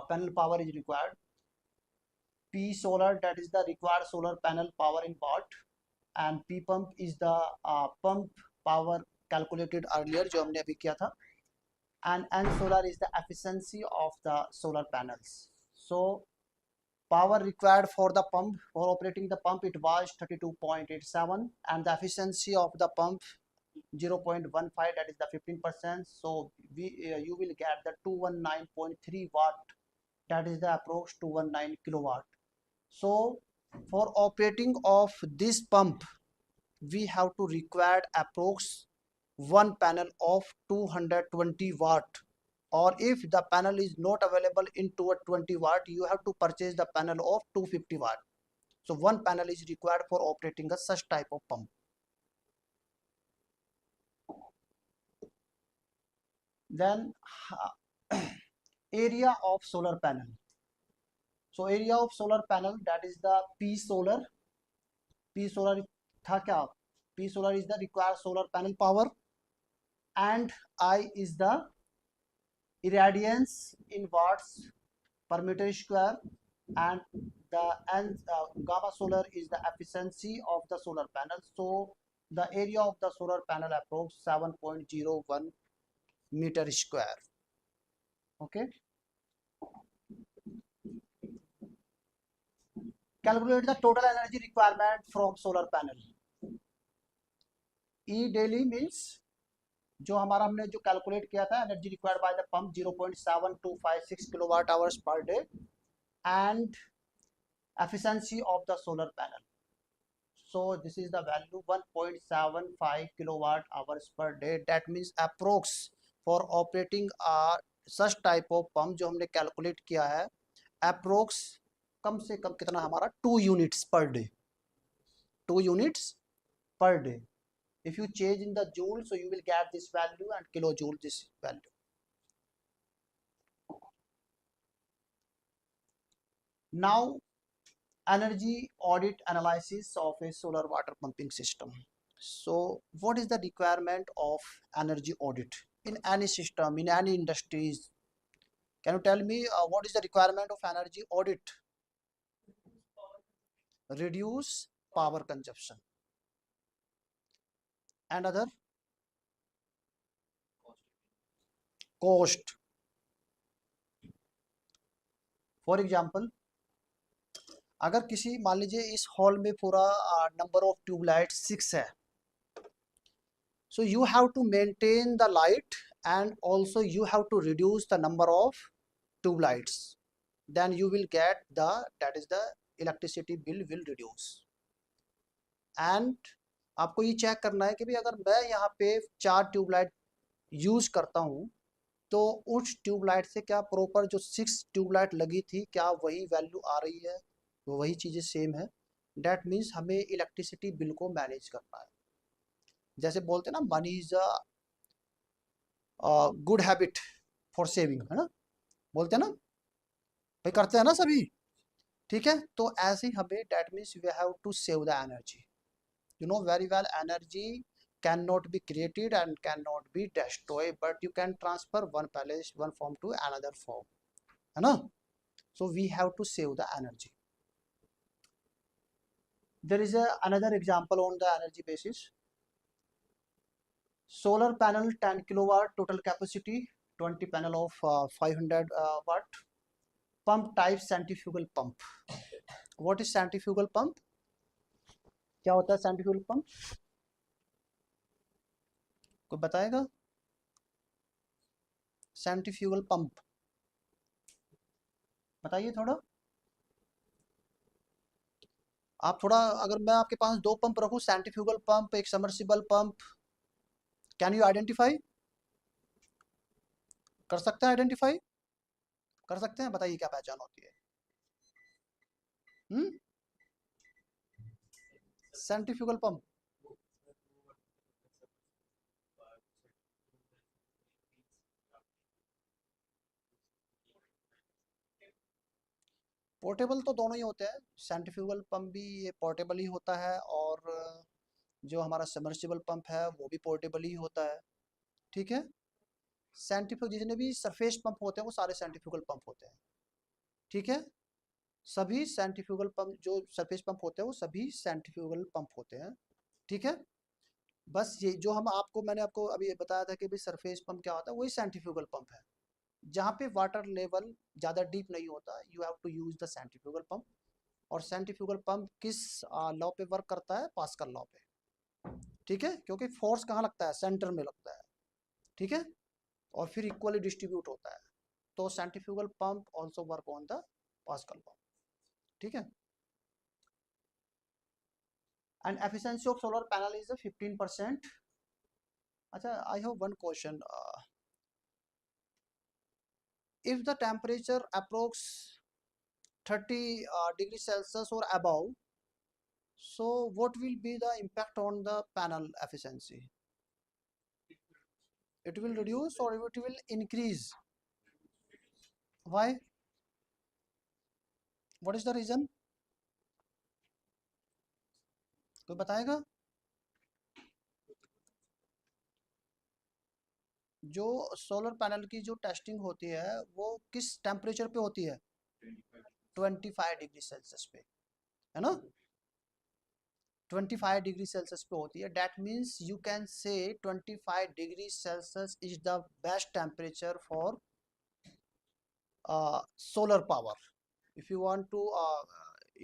panel power is required. P solar, that is the required solar panel power in watt, and P pump is the pump power calculated earlier जो हमने अभी किया था, and N solar is the efficiency of the solar panels. So power required for the pump, for operating the pump, it was 32.87, and the efficiency of the pump 0.15, that is the 15%. So you will get the 219.3 watt, that is the approx 219 kilowatt. So for operating of this pump, we have to require approx one panel of 220 watt, or if the panel is not available in 220 watt, you have to purchase the panel of 250 watt. So one panel is required for operating a such type of pump. Then area of solar panel. So area of solar panel, that is the P solar. P solar था क्या? P solar is the required solar panel power, and I is the irradiance in watts per meter square, and the gamma solar is the efficiency of the solar panel. So the area of the solar panel approx 7.01 meter square. Okay. Calculate the total energy requirement from solar panel. E daily means जो हमारा हमने जो calculate किया था, energy required by the pump 0.7256 kilowatt hours per day, and efficiency of the solar panel. So this is the value 1.75 kilowatt hours per day. That means approx for operating such type of pump जो हमने calculate किया है, approx कम से कम कितना हमारा 2 units per day. 2 units per day. If you change in the joule, so you will get this value, and kilojoule this value. Now energy audit analysis of a solar water pumping system. So what is the requirement of energy audit in any system, in any industries? Can you tell me what is the requirement of energy audit? Reduce power consumption. And other? Cost. For example, अगर किसी मान लीजिए इस hall में पूरा number of tubelight 6 है, So you have to maintain the light, and also you have to reduce the number of tube lights. Then you will get the, that is the electricity bill will reduce. And आपको ये check करना है कि भाई अगर मैं यहाँ पे 4 ट्यूबलाइट यूज करता हूँ, तो उस ट्यूबलाइट से क्या प्रॉपर जो 6 ट्यूबलाइट लगी थी, क्या वही वैल्यू आ रही है, वो वही चीज़ें सेम है। डैट मीन्स हमें इलेक्ट्रिसिटी बिल को मैनेज करना है। जैसे बोलते हैं ना, money is a good habit for saving, है ना, बोलते हैं ना भाई, करते हैं ना सभी। ठीक है, तो ऐसे ही हमें, that means we have to save the energy. You know very well, energy cannot be created and cannot be destroyed, but you can transfer one form to another form, है ना। So we have to save the energy. There is another example on the energy basis. Solar panel 10 kilowatt total capacity, 20 panel of 500 watt. Pump type centrifugal pump. What is centrifugal pump? क्या होता है centrifugal pump? कोई बताएगा? Centrifugal pump बताइए थोड़ा। आप थोड़ा, अगर मैं आपके पास 2 पंप रखूं, सेंट्रीफ्यूगल पंप, एक submersible pump, can you identify? कर सकते हैं आइडेंटिफाई? कर सकते हैं, बताइए क्या पहचान होती है। सेंट्रीफ्यूगल पंप पोर्टेबल तो दोनों ही होते हैं। सेंट्रीफ्यूगल पंप भी ये पोर्टेबल ही होता है, और जो हमारा सबमर्सिबल पंप है वो भी पोर्टेबल ही होता है। ठीक है, सेंट्रीफ्यूगल जितने भी सरफेस पंप होते हैं वो सारे सेंट्रीफ्यूगल पंप होते हैं। ठीक है, सभी सेंट्रीफ्यूगल पंप जो सरफेस पंप होते हैं वो सभी सेंट्रीफ्यूगल पंप होते हैं। ठीक है, बस ये जो हम आपको, मैंने आपको अभी ये बताया था कि भाई सरफेस पंप क्या होता है, वही सेंट्रीफ्यूगल पंप है। जहाँ पे वाटर लेवल ज़्यादा डीप नहीं होता, you have to use the centrifugal pump. और सेंट्रीफ्यूगल पंप किस लॉ पे वर्क करता है? पास्कल लॉ पे। ठीक है, क्योंकि फोर्स कहाँ लगता है? सेंटर में लगता है। ठीक है, और फिर इक्वली डिस्ट्रीब्यूट होता है। तो centrifugal pump also work on the pascal law. ठीक है, and efficiency of solar panel is 15%। अच्छा, I have one question. if the temperature approx 30 degree Celsius or above, so what will be the impact on the panel efficiency? It will reduce or it will increase? Why? What is the reason? कोई बताएगा? जो solar panel की जो testing होती है वो किस temperature पे होती है? 25 डिग्री सेल्सियस पे, है ना। 25 डिग्री सेल्सियस पे होती है। That means you can say 25 degree Celsius is the best temperature for solar power. If you want to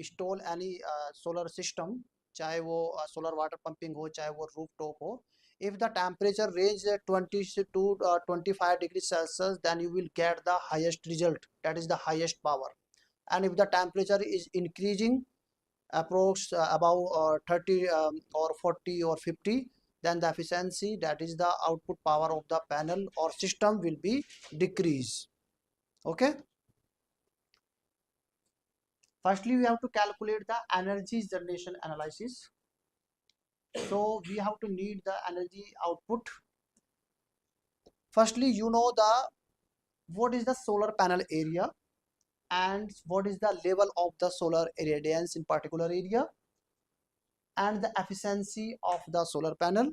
install any solar system, चाहे वो solar water pumping हो, चाहे वो rooftop हो, if the temperature range 20 to 25 degrees Celsius, then you will get the highest result, that is the highest power. And if the temperature is increasing approx above 30 or 40 or 50, then the efficiency, that is the output power of the panel or system, will be decrease. Okay, firstly we have to calculate the energy generation analysis. So we have to need the energy output. Firstly, you know the what is the solar panel area and what is the level of the solar irradiance in particular area, and the efficiency of the solar panel,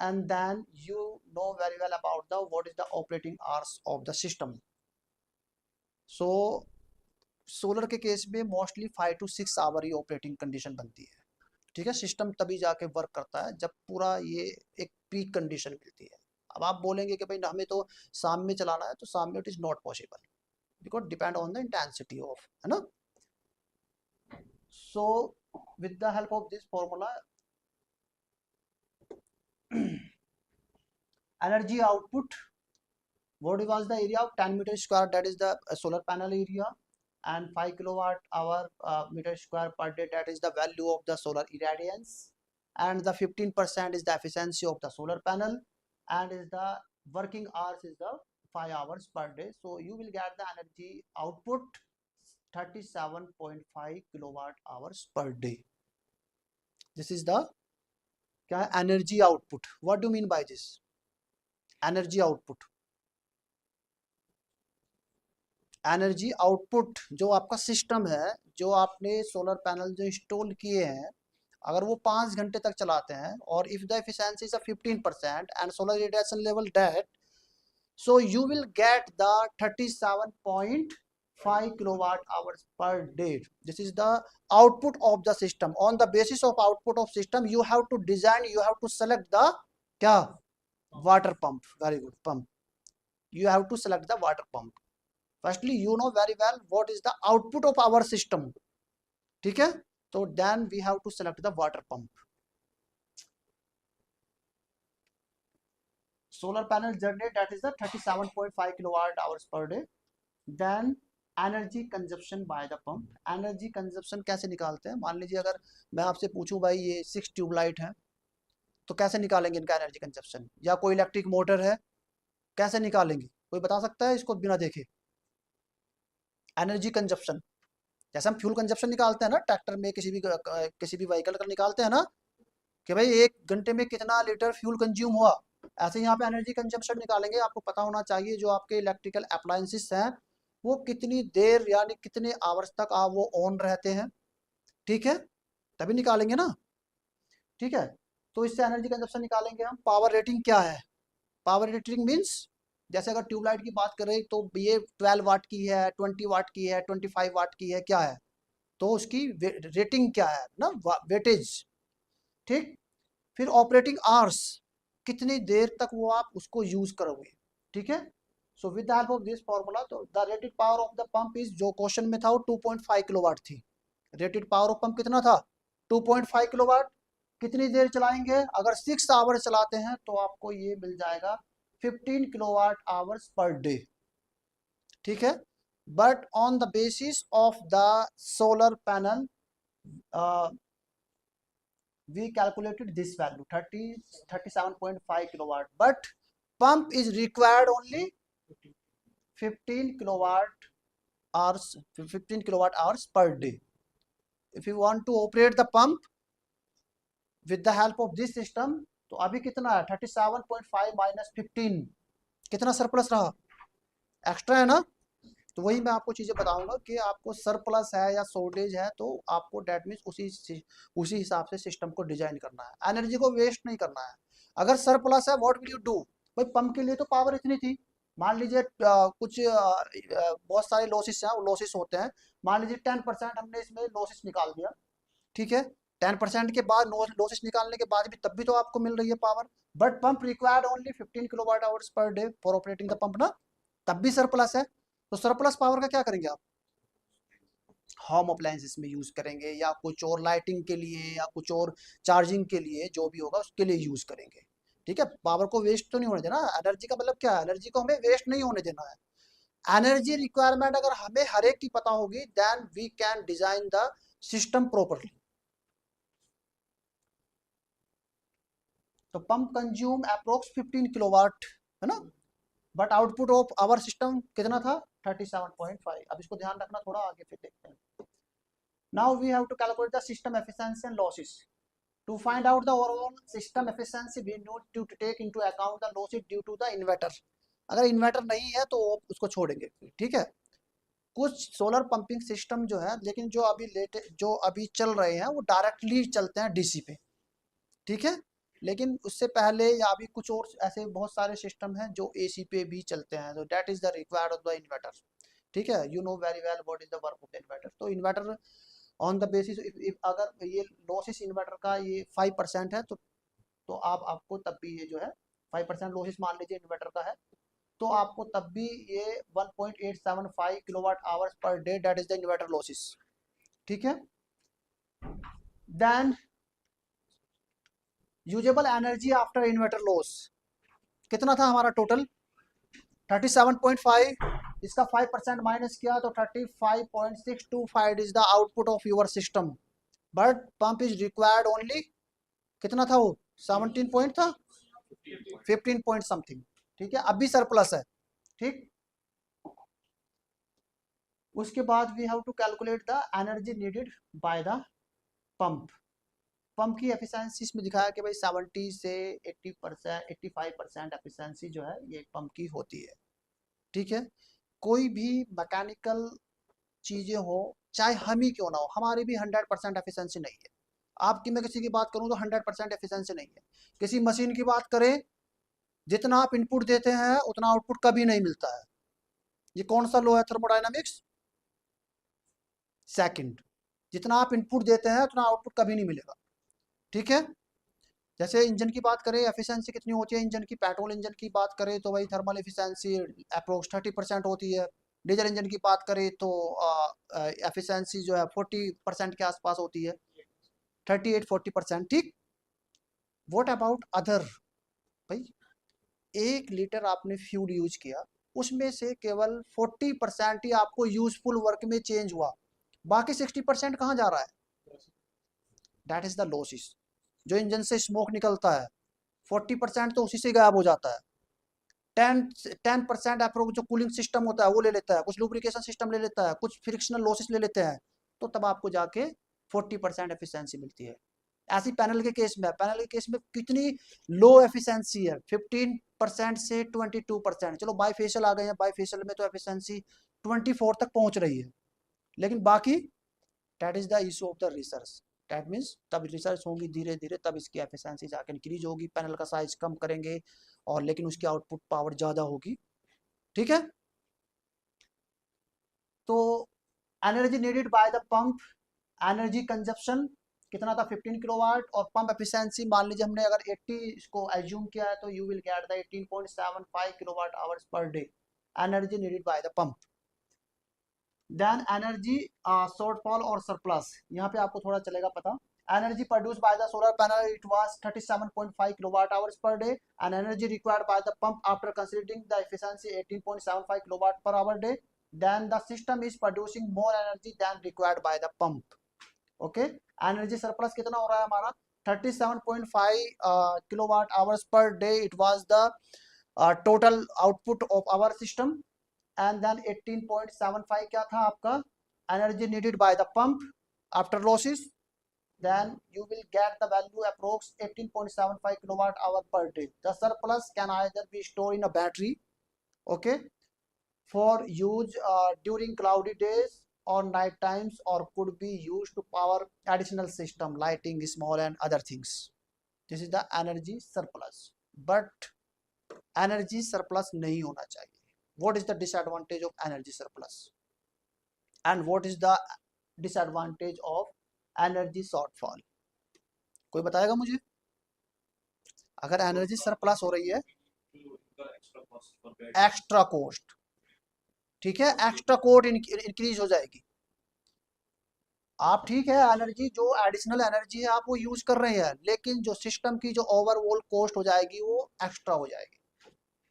and then you know very well about the what is the operating hours of the system. So solar के case में mostly 5 to 6 hour ही operating condition बनती है। ठीक है, system तभी जाके work करता है जब पूरा ये एक पीक कंडीशन मिलती है। अब आप बोलेंगे कि भाई हमें तो शाम में चलाना है, तो शाम में it is not possible, because depend on the intensity of, है ना। सो with the help of this formula energy output, what was the area of 10 meter square, that is the solar panel area, and 5 kilowatt hour meter square per day, that is the value of the solar irradiance, and the 15% is the efficiency of the solar panel, and is the working hours is the 5 hours per day. So you will get the energy output 37.5 kilowatt hours per day. This is the energy output. What do you mean by this energy output? Energy output जो आपका system है, जो आपने solar panel जो install किए हैं, अगर वो 5 घंटे तक चलाते हैं और if the efficiency is 15% and solar radiation level date, so you will get the 37.5 kilowatt hours per day. This is the output of the system. On the basis of output of system, you have to design, you have to select the क्या water pump. Very good, pump. You have to select the water pump. Firstly, you know very well what is the output of our system. ठीक है, so then we have to select the water pump. Solar panel generate, that is the 37.5 kilowatt hours per day. Then energy consumption bye the pump. Energy consumption कैसे निकालते हैं? मान लीजिए अगर मैं आपसे पूछूं भाई ये 6 ट्यूबलाइट है, तो कैसे निकालेंगे इनका एनर्जी कंजप्शन? या कोई इलेक्ट्रिक मोटर है, कैसे निकालेंगे? कोई बता सकता है इसको बिना देखे? एनर्जी कंजप्शन जैसे हम फ्यूल कंजप्शन निकालते हैं ना, ट्रैक्टर में किसी भी व्हीकल का निकालते हैं ना, कि भाई 1 घंटे में कितना लीटर फ्यूल कंज्यूम हुआ, ऐसे यहाँ पे एनर्जी कंजप्शन निकालेंगे. आपको पता होना चाहिए जो आपके इलेक्ट्रिकल अप्लायंसेस हैं वो कितनी देर यानी कितने आवर्स तक आप वो ऑन रहते हैं. ठीक है, तभी निकालेंगे ना. ठीक है, तो इससे एनर्जी कंजप्शन निकालेंगे हम. पावर रेटिंग क्या है? पावर रेटिंग मीन्स जैसे अगर ट्यूबलाइट की बात करें तो ये 12 वाट की है, 20 वाट की है, 25 वाट की है, क्या है, तो उसकी रेटिंग क्या है ना, वेटेज. ठीक, फिर ऑपरेटिंग आवर्स, कितनी देर तक वो आप उसको यूज करोगे. ठीक है, so with the help of this formula, तो the rated power of the pump is, जो क्वेश्चन में था वो 2.5 किलोवाट थी. रेटेड पावर ऑफ पंप कितना था? 2.5 किलोवाट. कितनी देर चलाएंगे? अगर 6 आवर्स चलाते हैं तो आपको ये मिल जाएगा 15 किलोवाट आवर्स पर डे. ठीक है, but on the basis of the solar panel we calculated this value 37.5 kilowatt, but pump is required only 15 kilowatt hours, 15 kilowatt hours per day. If you want to operate the pump with the help of this system, तो अभी कितना है? 37.5 minus 15, कितना surplus रहा? Extra है ना. तो वही मैं आपको चीज़ें बताऊंगा कि आपको सरप्लस है या शॉर्टेज है, तो आपको डेट मीन्स उसी हिसाब से सिस्टम को डिजाइन करना है. एनर्जी को वेस्ट नहीं करना है. अगर सरप्लस है, व्हाट विल यू डू? भाई पंप के लिए तो पावर इतनी थी, मान लीजिए कुछ बहुत सारे लॉसेस हैं, लॉसेस होते हैं. मान लीजिए 10% हमने इसमें लॉसेस निकाल दिया. ठीक है, 10% के बाद लॉसेस निकालने के बाद भी तब भी तो आपको मिल रही है power. But pump required only 15 kilowatt hours per day for operating the pump ना, तब भी सरप्लस है. तो सरप्लस पावर का क्या करेंगे आप? होम अप्लायंसेस में यूज करेंगे, या कुछ और लाइटिंग के लिए, या कुछ और चार्जिंग के लिए, जो भी होगा उसके लिए यूज करेंगे. ठीक है, पावर को वेस्ट तो नहीं होने देना. एनर्जी का मतलब क्या है? एनर्जी को हमें वेस्ट नहीं होने देना है. एनर्जी रिक्वायरमेंट अगर हमें हर एक की पता होगी, then we can design the system properly. तो पंप कंज्यूम अप्रोक्स 15 किलोवाट है ना, but output of our system कितना था? 37.5. अब इसको ध्यान रखना, थोड़ा आगे फिर देखते हैं. Now we have to calculate the system efficiency and losses. To find out the overall system efficiency we need to take into account the losses due to the inverter. अगर इन्वर्टर नहीं है तो उसको छोड़ेंगे. ठीक है, कुछ सोलर पंपिंग सिस्टम जो है, लेकिन जो अभी चल रहे हैं वो डायरेक्टली चलते हैं डीसी पे. ठीक है, लेकिन उससे पहले या अभी कुछ और ऐसे बहुत सारे सिस्टम हैं जो एसी पे भी चलते हैं. तो that is the required of the inverter. ठीक है, you know very well what is the work of the inverter. तो inverter on the basis, if अगर ये लॉसेस इन्वर्टर का ये 5% है, तो आपको तब भी ये जो है 5% लॉसेस मान लीजिए इन्वर्टर का है, तो आपको तब भी ये 1.875 kilowatt hours per day, that is the inverter losses. ठीक है, then usable energy after inverter loss. कितना था हमारा टोटल 37.5, इसका 5% माइनस किया तो 35.625 is the output of your system, but pump is required only, कितना था वो 17 पॉइंट था, 15 पॉइंट समथिंग, ठीक है, अब भी सरप्लस है, ठीक। उसके बाद we have to calculate the energy needed by the pump. Pump की एफिशिएंसी इसमें दिखाया कि भाई 70 से 80%, 85% एफिशिएंसी जो है ये पंप की होती है, ठीक है। कोई भी मैकेनिकल चीजें हो, चाहे हम ही क्यों ना हो, हमारी भी 100% एफिशिएंसी नहीं है। आपकी मैं किसी की बात करूं तो 100% एफिशिएंसी नहीं है। किसी मशीन की बात करें, जितना आप इनपुट देते हैं उतना आउटपुट कभी नहीं मिलता है। ये कौन सा लॉ है थर्मोडायनामिक्स? सेकंड। जितना आप इनपुट देते हैं उतना आउटपुट कभी नहीं मिलेगा, ठीक है। जैसे इंजन की बात करें, एफिशिएंसी कितनी होती है इंजन की, पेट्रोल इंजन की बात करें तो भाई थर्मल एफिशिएंसी अप्रोक्स 30% होती है। डीजल इंजन की बात करें तो एफिशिएंसी जो है 40% के आसपास होती है, 38-40%, ठीक। What about other? भाई 1 लीटर आपने फ्यूल यूज किया, उसमें से केवल 40% ही आपको यूजफुल वर्क में चेंज हुआ, बाकी 60% कहाँ जा रहा है? That is the losses. जो इंजन से स्मोक निकलता है 40% तो उसी से गायब हो जाता है। 10% अप्रोक्स जो कूलिंग सिस्टम होता है वो ले लेता है, कुछ लुब्रिकेशन सिस्टम ले लेता है, कुछ फ्रिक्शनल लॉसेस ले लेते हैं, तो तब आपको जाके 40% एफिशिएंसी मिलती है। ऐसी पैनल के केस में, पैनल के केस में कितनी लो एफिशिएंसी है, 15% से 22%। चलो बाईफेशियल आ गए हैं, बाईफेशियल में तो एफिशिएंसी 24 तक पहुंच रही है, लेकिन बाकी that is the issue of the research. That means तब रिसर्च होगी धीरे धीरे, तब इसकी एफिशिएंसी जाके इंक्रीज होगी, पैनल का साइज कम करेंगे और लेकिन उसकी आउटपुट पावर ज़्यादा होगी, ठीक है। तो energy needed by the pump, energy consumption कितना था 15 किलोवाट, और पंप एफिशिएंसी मान लीजिए हमने अगर 80 इसको एज्यूम किया है तो you will get the 18.75 kilowatt hours per day energy needed by the pump. Then energy shortfall और सरप्लस, यहाँ पे आपको थोड़ा चलेगा पता। Energy produced by the solar panel it was 37.5 kilowatt hours per day, and energy required by the pump after considering the efficiency 18.75 kilowatt per hour day, then the system is producing more energy than required by the pump. Okay, energy surplus कितना हो रहा है हमारा 37.5 kilowatt hours per day, it was the total output of our system, and then 18.75 क्या था आपका energy needed by the pump after losses, then you will get the value approx 18.75 kilowatt hour per day. The surplus can either be stored in a battery, okay, for use during cloudy days or night times, or could be used to power additional system lighting, small and other things. This is the energy surplus, but energy surplus नहीं होना चाहिए. What is the disadvantage of energy surplus and what is the disadvantage of energy shortfall? कोई बताएगा मुझे? अगर energy surplus हो रही है, एक्स्ट्रा कॉस्ट, ठीक है, एक्स्ट्रा कोड इंक्रीज हो जाएगी। आप ठीक है एनर्जी जो एडिशनल एनर्जी है आप वो यूज कर रहे हैं, लेकिन जो सिस्टम की जो ओवरऑल कॉस्ट हो जाएगी वो एक्स्ट्रा हो जाएगी,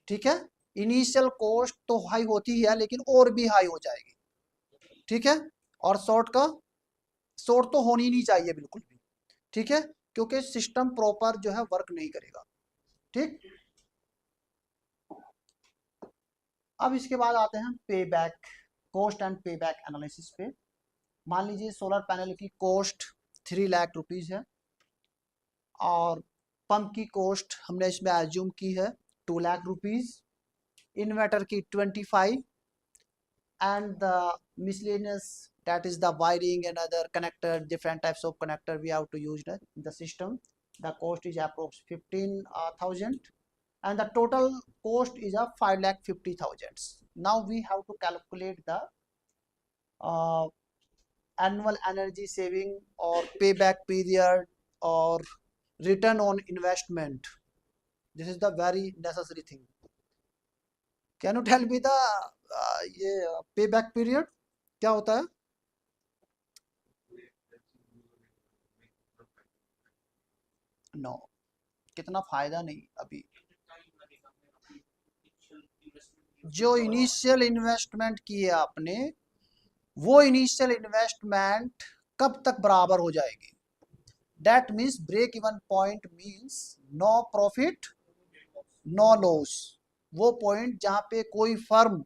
ठीक है। इनिशियल कॉस्ट तो हाई होती है लेकिन और भी हाई हो जाएगी, ठीक है। और शॉर्ट तो होनी नहीं चाहिए बिल्कुल भी, ठीक है, क्योंकि सिस्टम प्रॉपर जो है वर्क नहीं करेगा, ठीक। अब इसके बाद आते हैं पे बैक, कॉस्ट एंड पे बैक एनालिसिस पे। मान लीजिए सोलर पैनल की कॉस्ट 3 लाख रुपीज़ है और पंप की कॉस्ट हमने इसमें एज्यूम की है 2 लाख रुपीज़, इन्वर्टर की 25, and the miscellaneous that is the wiring and other connector, different types of connector we have to use in the system. The cost is approx 15,000 and the total cost is a 5,50,000. Now we have to calculate the uh, annual energy saving or payback period or return on investment. This is the very necessary thing. Can you tell me the ये payback period क्या होता है? No, कितना फायदा नहीं अभी, जो initial investment की है आपने, वो इनिशियल इन्वेस्टमेंट कब तक बराबर हो जाएगी? That means break even point means no profit no loss। वो पॉइंट जहाँ पे कोई फर्म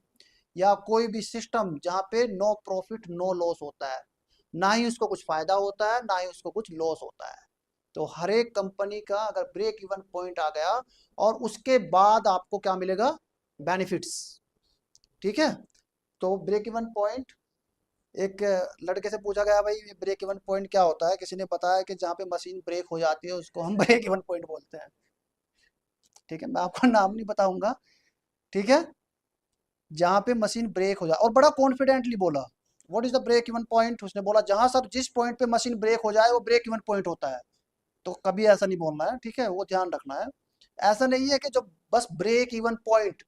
या कोई भी सिस्टम जहाँ पे नो प्रॉफिट नो लॉस होता है, ना ही उसको कुछ फायदा होता है ना ही उसको कुछ लॉस होता है। तो हर एक कंपनी का अगर ब्रेक इवन पॉइंट आ गया और उसके बाद आपको क्या मिलेगा? बेनिफिट्स। ठीक है, तो ब्रेक इवन पॉइंट, एक लड़के से पूछा गया भाई ये ब्रेक इवन पॉइंट क्या होता है, किसी ने बताया कि जहाँ पे मशीन ब्रेक हो जाती है उसको हम ब्रेक इवन पॉइंट बोलते हैं। ठीक है, मैं आपको नाम नहीं बताऊंगा। ठीक है, जहाँ पे मशीन ब्रेक हो जाए, और बड़ा कॉन्फिडेंटली बोला what is the break even point, उसने बोला जहाँ सर जिस पॉइंट पे मशीन ब्रेक हो जाए वो ब्रेक इवन पॉइंट होता है। तो कभी ऐसा नहीं बोलना है, ठीक है, वो ध्यान रखना है। ऐसा नहीं है कि जो बस ब्रेक इवन पॉइंट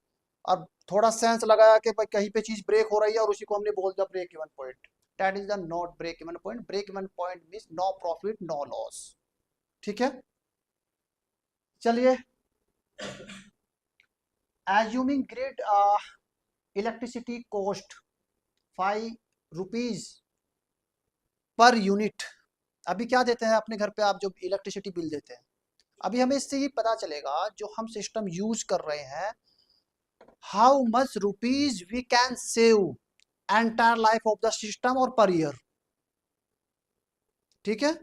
और थोड़ा सेंस लगाया कि भाई कहीं पे चीज ब्रेक हो रही है और उसी को हमने बोल दिया break even point. That is the not break even point. Break even point means no profit no loss. ठीक है, चलिए, assuming grid electricity cost 5 rupees per unit. अभी क्या देते हैं अपने घर पे आप जो इलेक्ट्रिसिटी बिल देते हैं, अभी हमें इससे ये पता चलेगा जो हम सिस्टम यूज कर रहे हैं, how much rupees we can save entire life of the system और पर ईयर। ठीक है,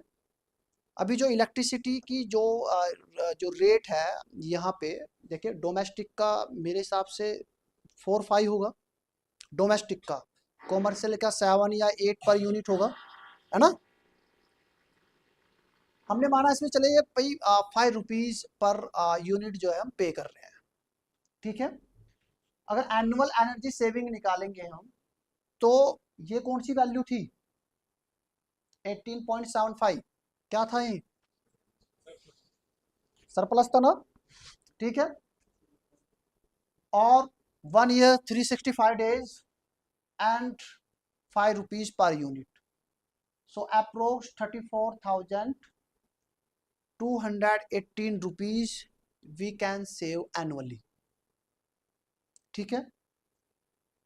अभी जो इलेक्ट्रिसिटी की जो रेट है यहाँ पे, देखिए डोमेस्टिक का मेरे हिसाब से 4-5 होगा डोमेस्टिक का, कॉमर्शियल का 7 या 8 पर यूनिट होगा, है ना। हमने माना इसमें चले ये भाई 5 रुपीज पर यूनिट जो है हम पे कर रहे हैं। ठीक है, अगर एनुअल एनर्जी सेविंग निकालेंगे हम, तो ये कौन सी वैल्यू थी? 18.75। क्या था ये? सरप्लस था ना। ठीक है, और 1 year 365 days and 5 rupees per unit, so approx 34,218 rupees we can save annually. ठीक है,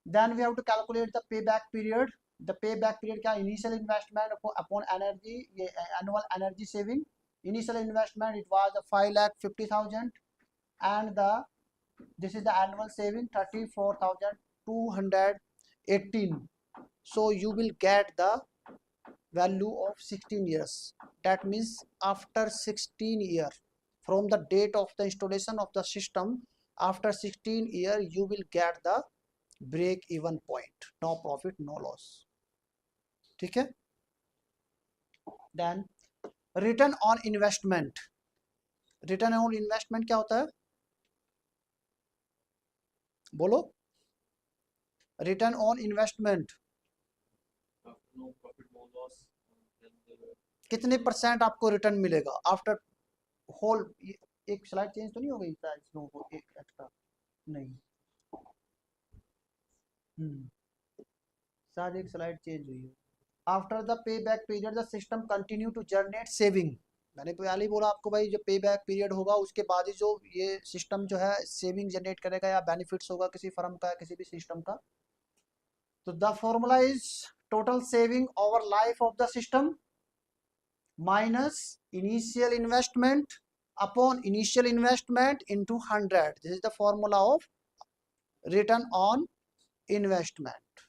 then we have to calculate the payback period। the payback period क्या? initial investment upon energy, ये annual energy saving। initial investment it was 5,50,000 and this is the annual saving 34,218। so you will get the value of 16 years। that means after 16 years from the date of the installation of the system, after 16 years you will get the break even point, no profit no loss. ठीक है, then return on investment. Return on investment क्या होता है? बोलो, return on investment no profit, no loss. Then कितने percent आपको return मिलेगा after whole? एक स्लाइड चेंज तो नहीं हो गई शायद, एक एक्स्ट्रा नहीं, शायद एक स्लाइड चेंज हुई है। After the pay back period the system continue to generate saving. मैंने पहले ही बोला आपको भाई जो पे बैक पीरियड होगा उसके बाद ही जो ये सिस्टम जो है सेविंग जनरेट करेगा या बेनिफिट्स होगा किसी फर्म का किसी भी सिस्टम का। तो the formula is total saving over life of the system minus initial investment upon initial investment into 100। This is the formula of return on investment.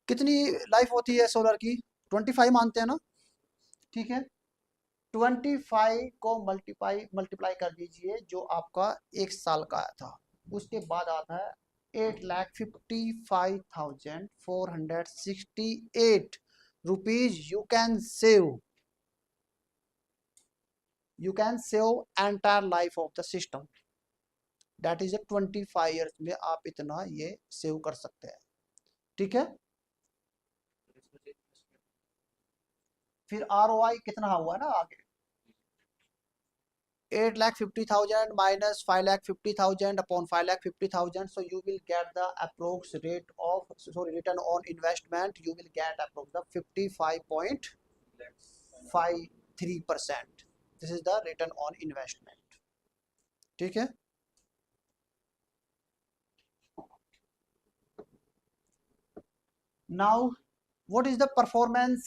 कितनी लाइफ होती है सोलर की? 25 मानते हैं ना। ठीक है, 25 को मल्टीप्लाई कर दीजिए जो आपका 1 साल का आया था, उसके बाद आता है 8,55,468 rupees you can save entire life of the system. That is 25 years में आप इतना ये सेव कर सकते हैं। ठीक है, फिर ROI कितना हुआ ना आगे? 8,50,000 minus 5,50,000 upon 5,50,000, so you will get the approx rate of, sorry, return on investment, you will get approx the 55.53%। this is the return on investment। ठीक है, now what is the performance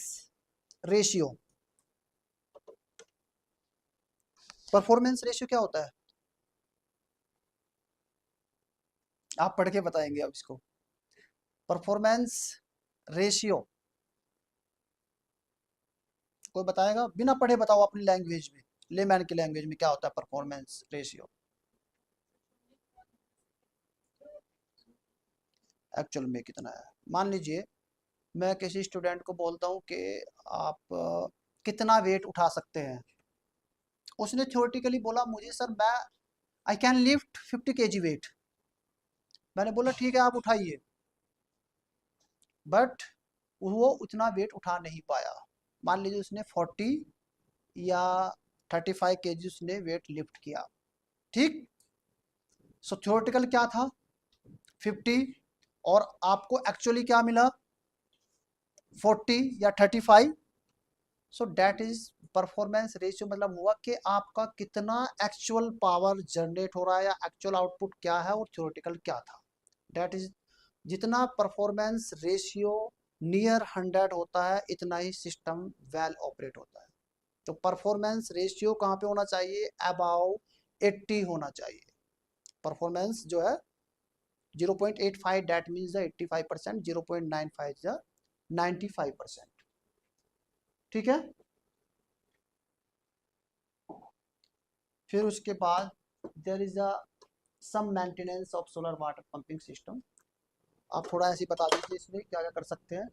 ratio? Performance ratio क्या होता है? आप पढ़ के बताएंगे अब इसको। परफॉर्मेंस रेशियो कोई बताएगा? बिना पढ़े बताओ अपनी लैंग्वेज में, लेमैन की लैंग्वेज में क्या होता है परफॉर्मेंस रेशियो? एक्चुअल में कितना है? मान लीजिए मैं किसी स्टूडेंट को बोलता हूँ कि आप कितना वेट उठा सकते हैं। उसने थ्योरेटिकली बोला मुझे सर मैं I can lift 50 kg weight. मैंने बोला ठीक है आप उठाइए, बट वो उतना वेट उठा नहीं पाया। मान लीजिए उसने 40 या 35 kg उसने वेट लिफ्ट किया, ठीक। सो थ्योरेटिकल क्या था 50, और आपको एक्चुअली क्या मिला 40 या 35। So that is performance ratio, मतलब हुआ कि आपका कितना एक्चुअल पावर जनरेट हो रहा है या एक्चुअल आउटपुट क्या है और थ्योरेटिकल क्या था। डैट इज जितना परफॉर्मेंस रेशियो नियर 100 होता है इतना ही सिस्टम वेल ऑपरेट होता है। तो परफॉर्मेंस रेशियो कहाँ पे होना चाहिए? अबाउ 80 होना चाहिए। परफॉर्मेंस जो है 0.85 डैट मीन्स द 85%, 0.95 द 95%, ठीक है। फिर उसके बाद there is a some maintenance of solar water pumping system. आप थोड़ा ऐसे बता दीजिए इसमें क्या क्या कर सकते हैं।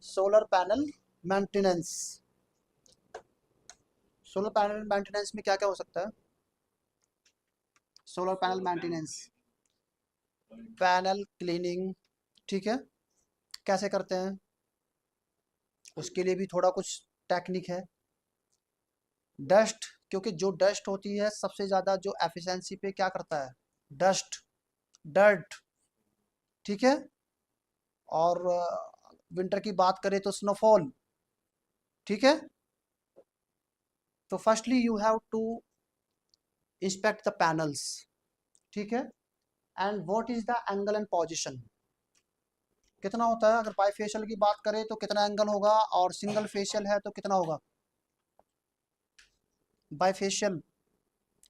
Solar panel maintenance, solar panel maintenance में क्या क्या हो सकता है? Solar panel maintenance, panel cleaning, ठीक है। कैसे करते हैं उसके लिए भी थोड़ा कुछ टेक्निक है। डस्ट, क्योंकि जो डस्ट होती है सबसे ज़्यादा जो एफिशिएंसी पे क्या करता है? डस्ट, डर्ट, ठीक है। और विंटर की बात करें तो स्नोफॉल, ठीक है। तो firstly you have to inspect the panels, ठीक है। And what is the angle and position, कितना होता है? अगर बाई फेशियल की बात करें तो कितना एंगल होगा, और सिंगल फेशियल है तो कितना होगा? बाई फेशियल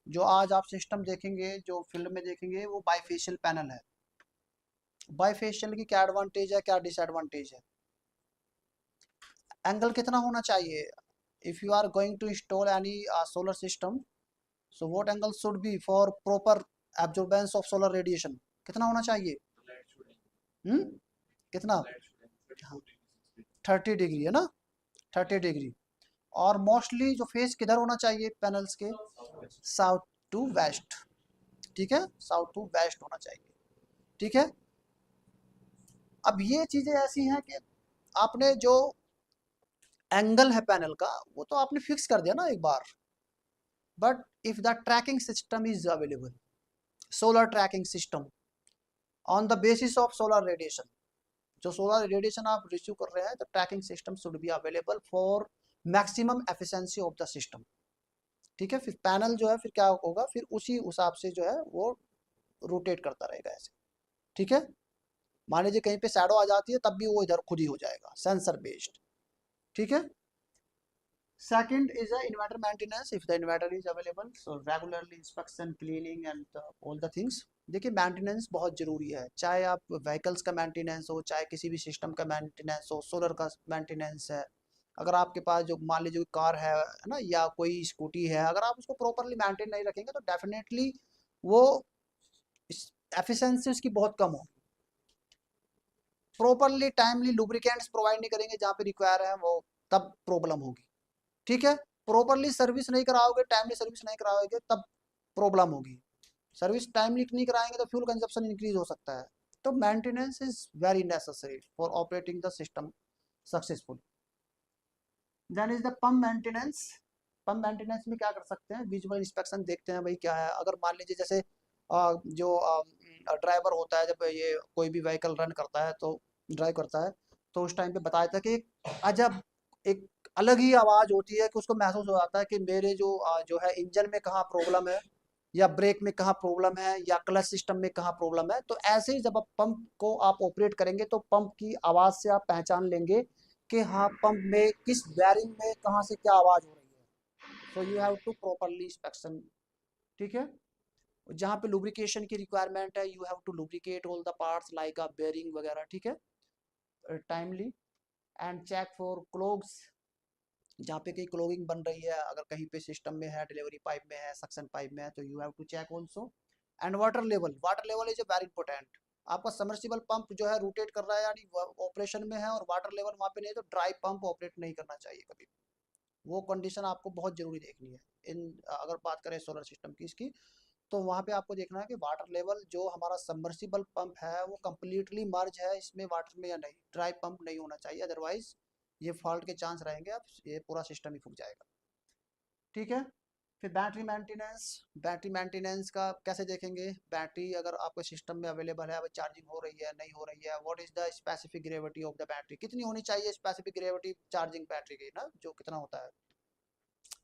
जो आज आप सिस्टम देखेंगे, जो फिल्म में देखेंगे, वो बाई फेशियल पैनल है। बाई फेशियल की क्या एडवांटेज है, क्या डिसएडवांटेज है? एंगल कितना होना चाहिए? If you are going to install any solar system, so what angle should be for proper absorbance of solar radiation? कितना होना चाहिए? हम्म, कितना? हाँ, 30 डिग्री है ना, 30 डिग्री। और मोस्टली जो फेस किधर होना चाहिए पैनल्स के? साउथ टू वेस्ट, ठीक है, साउथ टू वेस्ट होना चाहिए, ठीक है। अब ये चीजें ऐसी हैं कि आपने जो एंगल है पैनल का वो तो आपने फिक्स कर दिया ना एक बार, but if the tracking system is available, solar tracking system on the basis of solar radiation, जो सोलर रेडिएशन आप रिसीव कर रहे हैं, तो tracking system should be available for maximum efficiency of the system, ठीक है। फिर पैनल जो है फिर क्या होगा, फिर उसी हिसाब से जो है वो रोटेट करता रहेगा ऐसे, ठीक है। मान लीजिए कहीं पे शैडो आ जाती है तब भी वो इधर खुद ही हो जाएगा, सेंसर बेस्ड, ठीक है। Second is the inverter maintenance. If the inverter is available, so regularly inspection, cleaning and all the things. देखिए मेंटेनेंस बहुत ज़रूरी है, चाहे आप व्हीकल्स का मेंटेनेंस हो, चाहे किसी भी सिस्टम का मेंटेनेंस हो, सोलर का मेंटेनेंस है। अगर आपके पास जो मान लीजिए कार है ना, या कोई स्कूटी है, अगर आप उसको प्रॉपरली मेंटेन नहीं रखेंगे तो डेफिनेटली वो एफिशिएंसी उसकी बहुत कम हो। प्रॉपरली टाइमली लुब्रिकेंट्स प्रोवाइड नहीं करेंगे जहाँ पे रिक्वायर है वो, तब प्रॉब्लम होगी, ठीक है। प्रॉपरली सर्विस नहीं कराओगे, टाइमली सर्विस नहीं कराओगे, तब प्रॉब्लम होगी। सर्विस टाइमली नहीं कराएंगे तो फ्यूल कंजप्शन इंक्रीज हो सकता है। तो maintenance is very necessary for operating the system successful. Then is the pump maintenance. Pump maintenance में क्या कर सकते हैं? विजुअल इंस्पेक्शन देखते हैं भाई क्या है। अगर मान लीजिए जैसे जो ड्राइवर होता है, जब ये कोई भी व्हीकल रन करता है तो ड्राइव करता है, तो उस टाइम पे बताया था कि एक अजब, एक अलग ही आवाज़ होती है कि उसको महसूस हो जाता है कि मेरे जो जो है इंजन में कहाँ प्रॉब्लम है, या ब्रेक में कहाँ प्रॉब्लम है, या क्लच सिस्टम में कहाँ प्रॉब्लम है। तो ऐसे ही जब आप पंप को आप ऑपरेट करेंगे तो पंप की आवाज़ से आप पहचान लेंगे कि हाँ पंप में किस बेयरिंग में कहाँ से क्या आवाज़ हो रही है। So you have to properly inspection, ठीक है। जहाँ पे लुब्रिकेशन की रिक्वायरमेंट है, you have to lubricate all the parts like a bearing वगैरह, ठीक है, timely. And check for clogs, जहाँ पे कहीं क्लोगिंग बन रही है, अगर कहीं पे सिस्टम में है, डिलीवरी पाइप में है, सक्शन पाइप में है, तो you have to check also. And water level is a very important. आपका सबमर्सिबल पंप जो है रोटेट कर रहा है यानी ऑपरेशन में है, और वाटर लेवल वहाँ पे नहीं है, तो ड्राई पंप ऑपरेट नहीं करना चाहिए कभी। वो कंडीशन आपको बहुत जरूरी देखनी है। इन अगर बात करें सोलर सिस्टम की इसकी, तो वहाँ पे आपको देखना है कि वाटर लेवल जो हमारा सबमर्सिबल पंप है वो कम्प्लीटली मर्ज है इसमें वाटर में या नहीं, ड्राई पंप नहीं होना चाहिए, अदरवाइज ये फॉल्ट के चांस रहेंगे, अब ये पूरा सिस्टम ही फूक जाएगा, ठीक है। फिर बैटरी मेंटेनेंस का कैसे देखेंगे। बैटरी अगर आपके सिस्टम में अवेलेबल है, अब चार्जिंग हो रही है नहीं हो रही है, what is the specific gravity of the battery, कितनी होनी चाहिए स्पेसिफिक ग्रेविटी चार्जिंग बैटरी की ना, जो कितना होता है,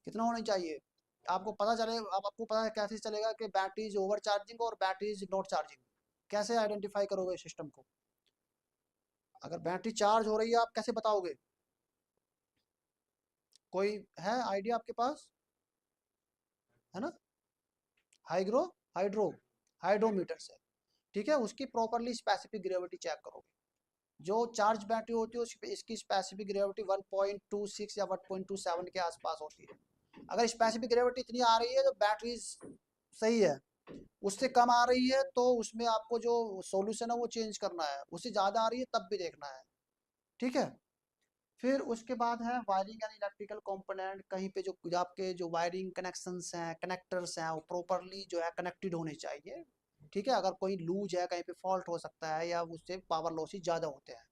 कितना होनी चाहिए। आपको पता चले, अब आपको पता है कैसे चलेगा कि बैटरी इज ओवर चार्जिंग और बैटरी इज नॉट चार्जिंग, कैसे आइडेंटिफाई करोगे सिस्टम को। अगर बैटरी चार्ज हो रही है आप कैसे बताओगे, कोई है आइडिया आपके पास, है ना। हाइग्रो हाइड्रो हाइड्रोमीटर से, ठीक है, उसकी प्रॉपरली स्पेसिफिक ग्रेविटी चेक करोगे। जो चार्ज बैटरी होती है उसकी इसकी स्पेसिफिक ग्रेविटी 1.26 या 1.27 के आसपास होती है। अगर स्पेसिफिक ग्रेविटी इतनी आ रही है तो बैटरी सही है, उससे कम आ रही है तो उसमें आपको जो सॉल्यूशन है वो चेंज करना है, उससे ज़्यादा आ रही है तब भी देखना है, ठीक है। फिर उसके बाद है वायरिंग एंड इलेक्ट्रिकल कंपोनेंट, कहीं पे जो आपके जो वायरिंग कनेक्शंस हैं, कनेक्टर्स हैं, वो प्रॉपरली जो है कनेक्टेड होने चाहिए, ठीक है। अगर कोई लूज है कहीं पे फॉल्ट हो सकता है या उससे पावर लॉसेस ज़्यादा होते हैं।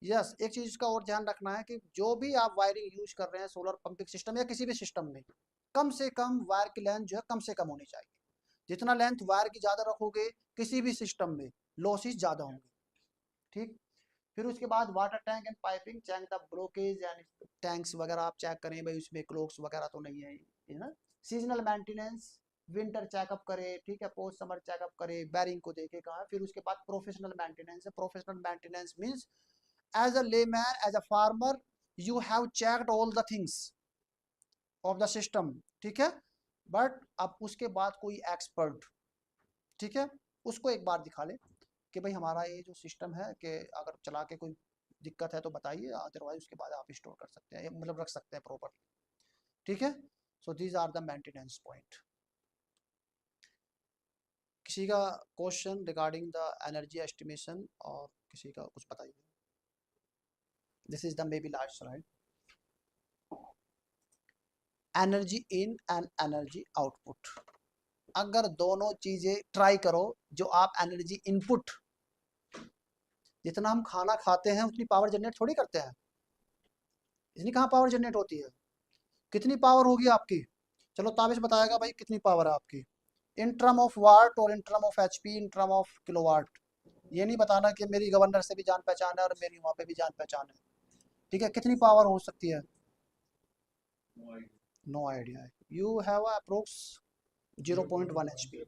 यस, एक चीज़ का और ध्यान रखना है कि जो भी आप वायरिंग यूज कर रहे हैं सोलर पंपिंग सिस्टम या किसी भी सिस्टम में, कम से कम वायर की लेंथ जो है कम से कम होनी चाहिए। जितना लेंथ वायर की ज़्यादा रखोगे किसी भी सिस्टम में लॉसेस ज़्यादा होंगे, ठीक। फिर उसके बाद water tank and piping, check the blockage and tanks वगैरह आप चेक करें भाई उसमें क्लोग्स वगैरह तो नहीं है ना। सीजनल मेंटेनेंस, विंटर चेकअप करे, ठीक है, पोस्ट समर चेकअप करे, बैरिंग को देखे कहाँ। फिर उसके बाद प्रोफेशनल मेंटेनेंस है। Professional maintenance means as a layman, as a farmer, you have checked all the things of the system, ठीक है। बट अब उसके बाद कोई एक्सपर्ट, ठीक है, उसको एक बार दिखा ले कि भाई हमारा ये जो सिस्टम है कि अगर चला के कोई दिक्कत है तो बताइए, अदरवाइज उसके बाद आप स्टोर कर सकते हैं, मतलब रख सकते हैं प्रॉपर, ठीक है। So these are the maintenance point. किसी का question regarding the energy estimation, और किसी का कुछ बताइए। This is the may be last slide. Energy in and energy output, अगर दोनों चीजें ट्राई करो, जो आप एनर्जी इनपुट, जितना हम खाना खाते हैं उतनी पावर जनरेट थोड़ी करते हैं, इतनी कहाँ पावर जनरेट होती है, कितनी पावर होगी आपकी। चलो ताबिश बताएगा भाई कितनी पावर है आपकी, इन टर्म ऑफ वाट और in term of HP, in term of kilowatt. ये नहीं बताना कि मेरी गवर्नर से भी जान पहचान है और मेरी वहाँ पे भी जान पहचान है, ठीक है, कितनी पावर हो सकती है, नो आइडिया है। यू हैव अप्रोक्स 0.1 एचपी,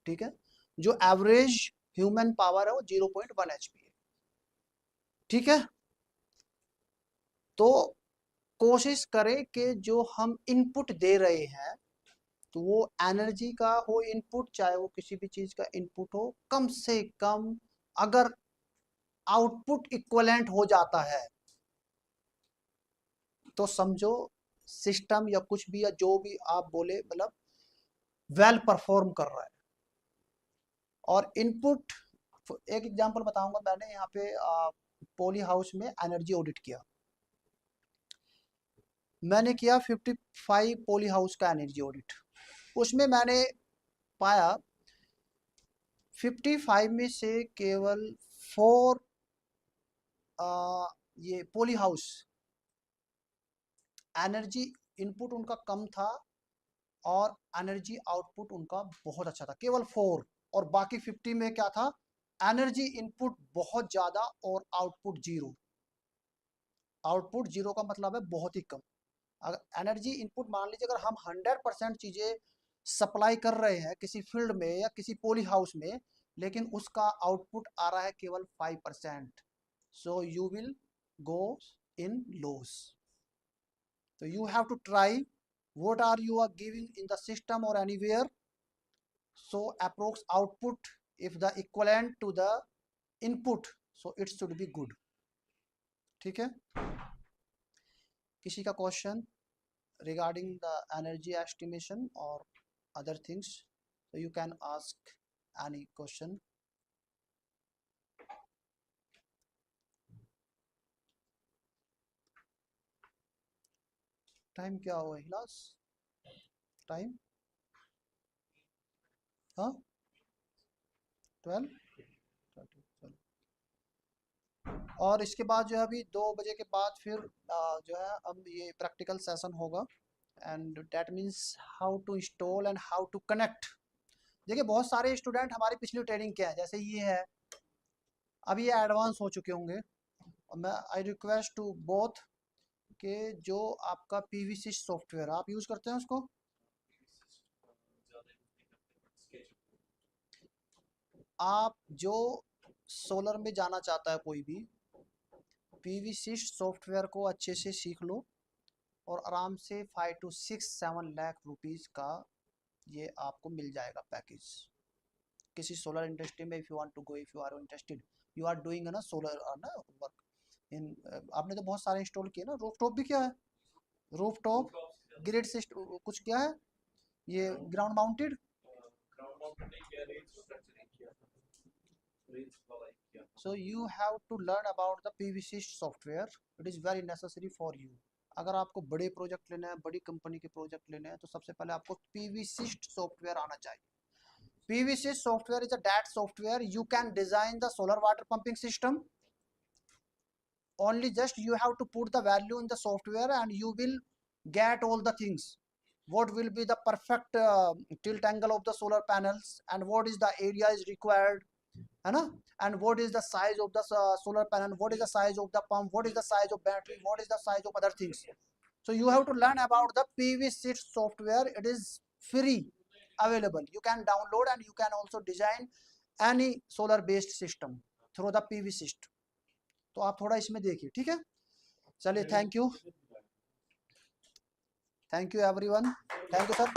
ठीक है। जो एवरेज ह्यूमन पावर है वो 0.1 एचपी है, ठीक है। तो कोशिश करें कि जो हम इनपुट दे रहे हैं, तो वो एनर्जी का हो इनपुट, चाहे वो किसी भी चीज का इनपुट हो, कम से कम अगर आउटपुट इक्वलेंट हो जाता है तो समझो सिस्टम या कुछ भी या जो भी आप बोले मतलब वेल परफॉर्म कर रहा है। और इनपुट, एक एग्जांपल बताऊंगा, मैंने यहाँ पे पोली हाउस में एनर्जी ऑडिट किया, मैंने किया 55 पोली हाउस का एनर्जी ऑडिट। उसमें मैंने पाया 55 में से केवल 4 ये पोली हाउस एनर्जी इनपुट उनका कम था और एनर्जी आउटपुट उनका बहुत अच्छा था, केवल 4। और बाकी 50 में क्या था, एनर्जी इनपुट बहुत ज़्यादा और आउटपुट जीरो। आउटपुट जीरो का मतलब है बहुत ही कम। अगर एनर्जी इनपुट मान लीजिए अगर हम 100% चीज़ें सप्लाई कर रहे हैं किसी फील्ड में या किसी पोली हाउस में, लेकिन उसका आउटपुट आ रहा है केवल 5%, so you will go in loss. So you have to try what are you are giving in the system or anywhere, so approx output if the equivalent to the input, so it should be good. ठीक है, किसी का question regarding the energy estimation or other things, so you can ask any question. Time क्या हुआ हिलास, time हाँ 12:30. और इसके बाद जो है अभी 2 बजे के बाद फिर जो है अब ये प्रैक्टिकल सेशन होगा, and that means how to install and how to connect. देखिए बहुत सारे स्टूडेंट हमारी पिछली ट्रेनिंग के हैं, जैसे ये है, अभी ये एडवांस हो चुके होंगे, और मैं आई रिक्वेस्ट टू बोथ कि जो आपका पीवीसी सॉफ्टवेयर आप यूज़ करते हैं उसको, आप जो सोलर में जाना चाहता है कोई भी, पीवीसी सॉफ्टवेयर को अच्छे से सीख लो, और आराम से 5 to 6-7 लाख रुपीज़ का ये आपको मिल जाएगा पैकेज किसी सोलर इंडस्ट्री में. If you want to go, if you are interested, you are doing ना सोलर ना वर्क इन, आपने तो बहुत सारे इंस्टॉल किए ना. रूफटॉप भी क्या है, रूफटॉप ग्रिड से कुछ क्या है, ये ground mounted. So you have to learn about the PVC software. It is very necessary for you. अगर आपको बड़े प्रोजेक्ट लेने हैं, बड़ी कंपनी के प्रोजेक्ट लेने हैं, तो सबसे पहले आपको PVC सॉफ्टवेयर आना चाहिए. PVC software is a that software you can design the solar water pumping system. Only just you have to put the value in the software and you will get all the things. What will be the perfect tilt angle of the solar panels, and what is the area is required, है ना, and what is the size of the solar panel, what is the size of the pump, what is the size of battery, what is the size of other things. So you have to learn about the PVC software. It is free available, you can download, and you can also design any solar based system through the PVC. तो आप थोड़ा इसमें देखिए, ठीक है. चलिए, thank you everyone, thank you sir.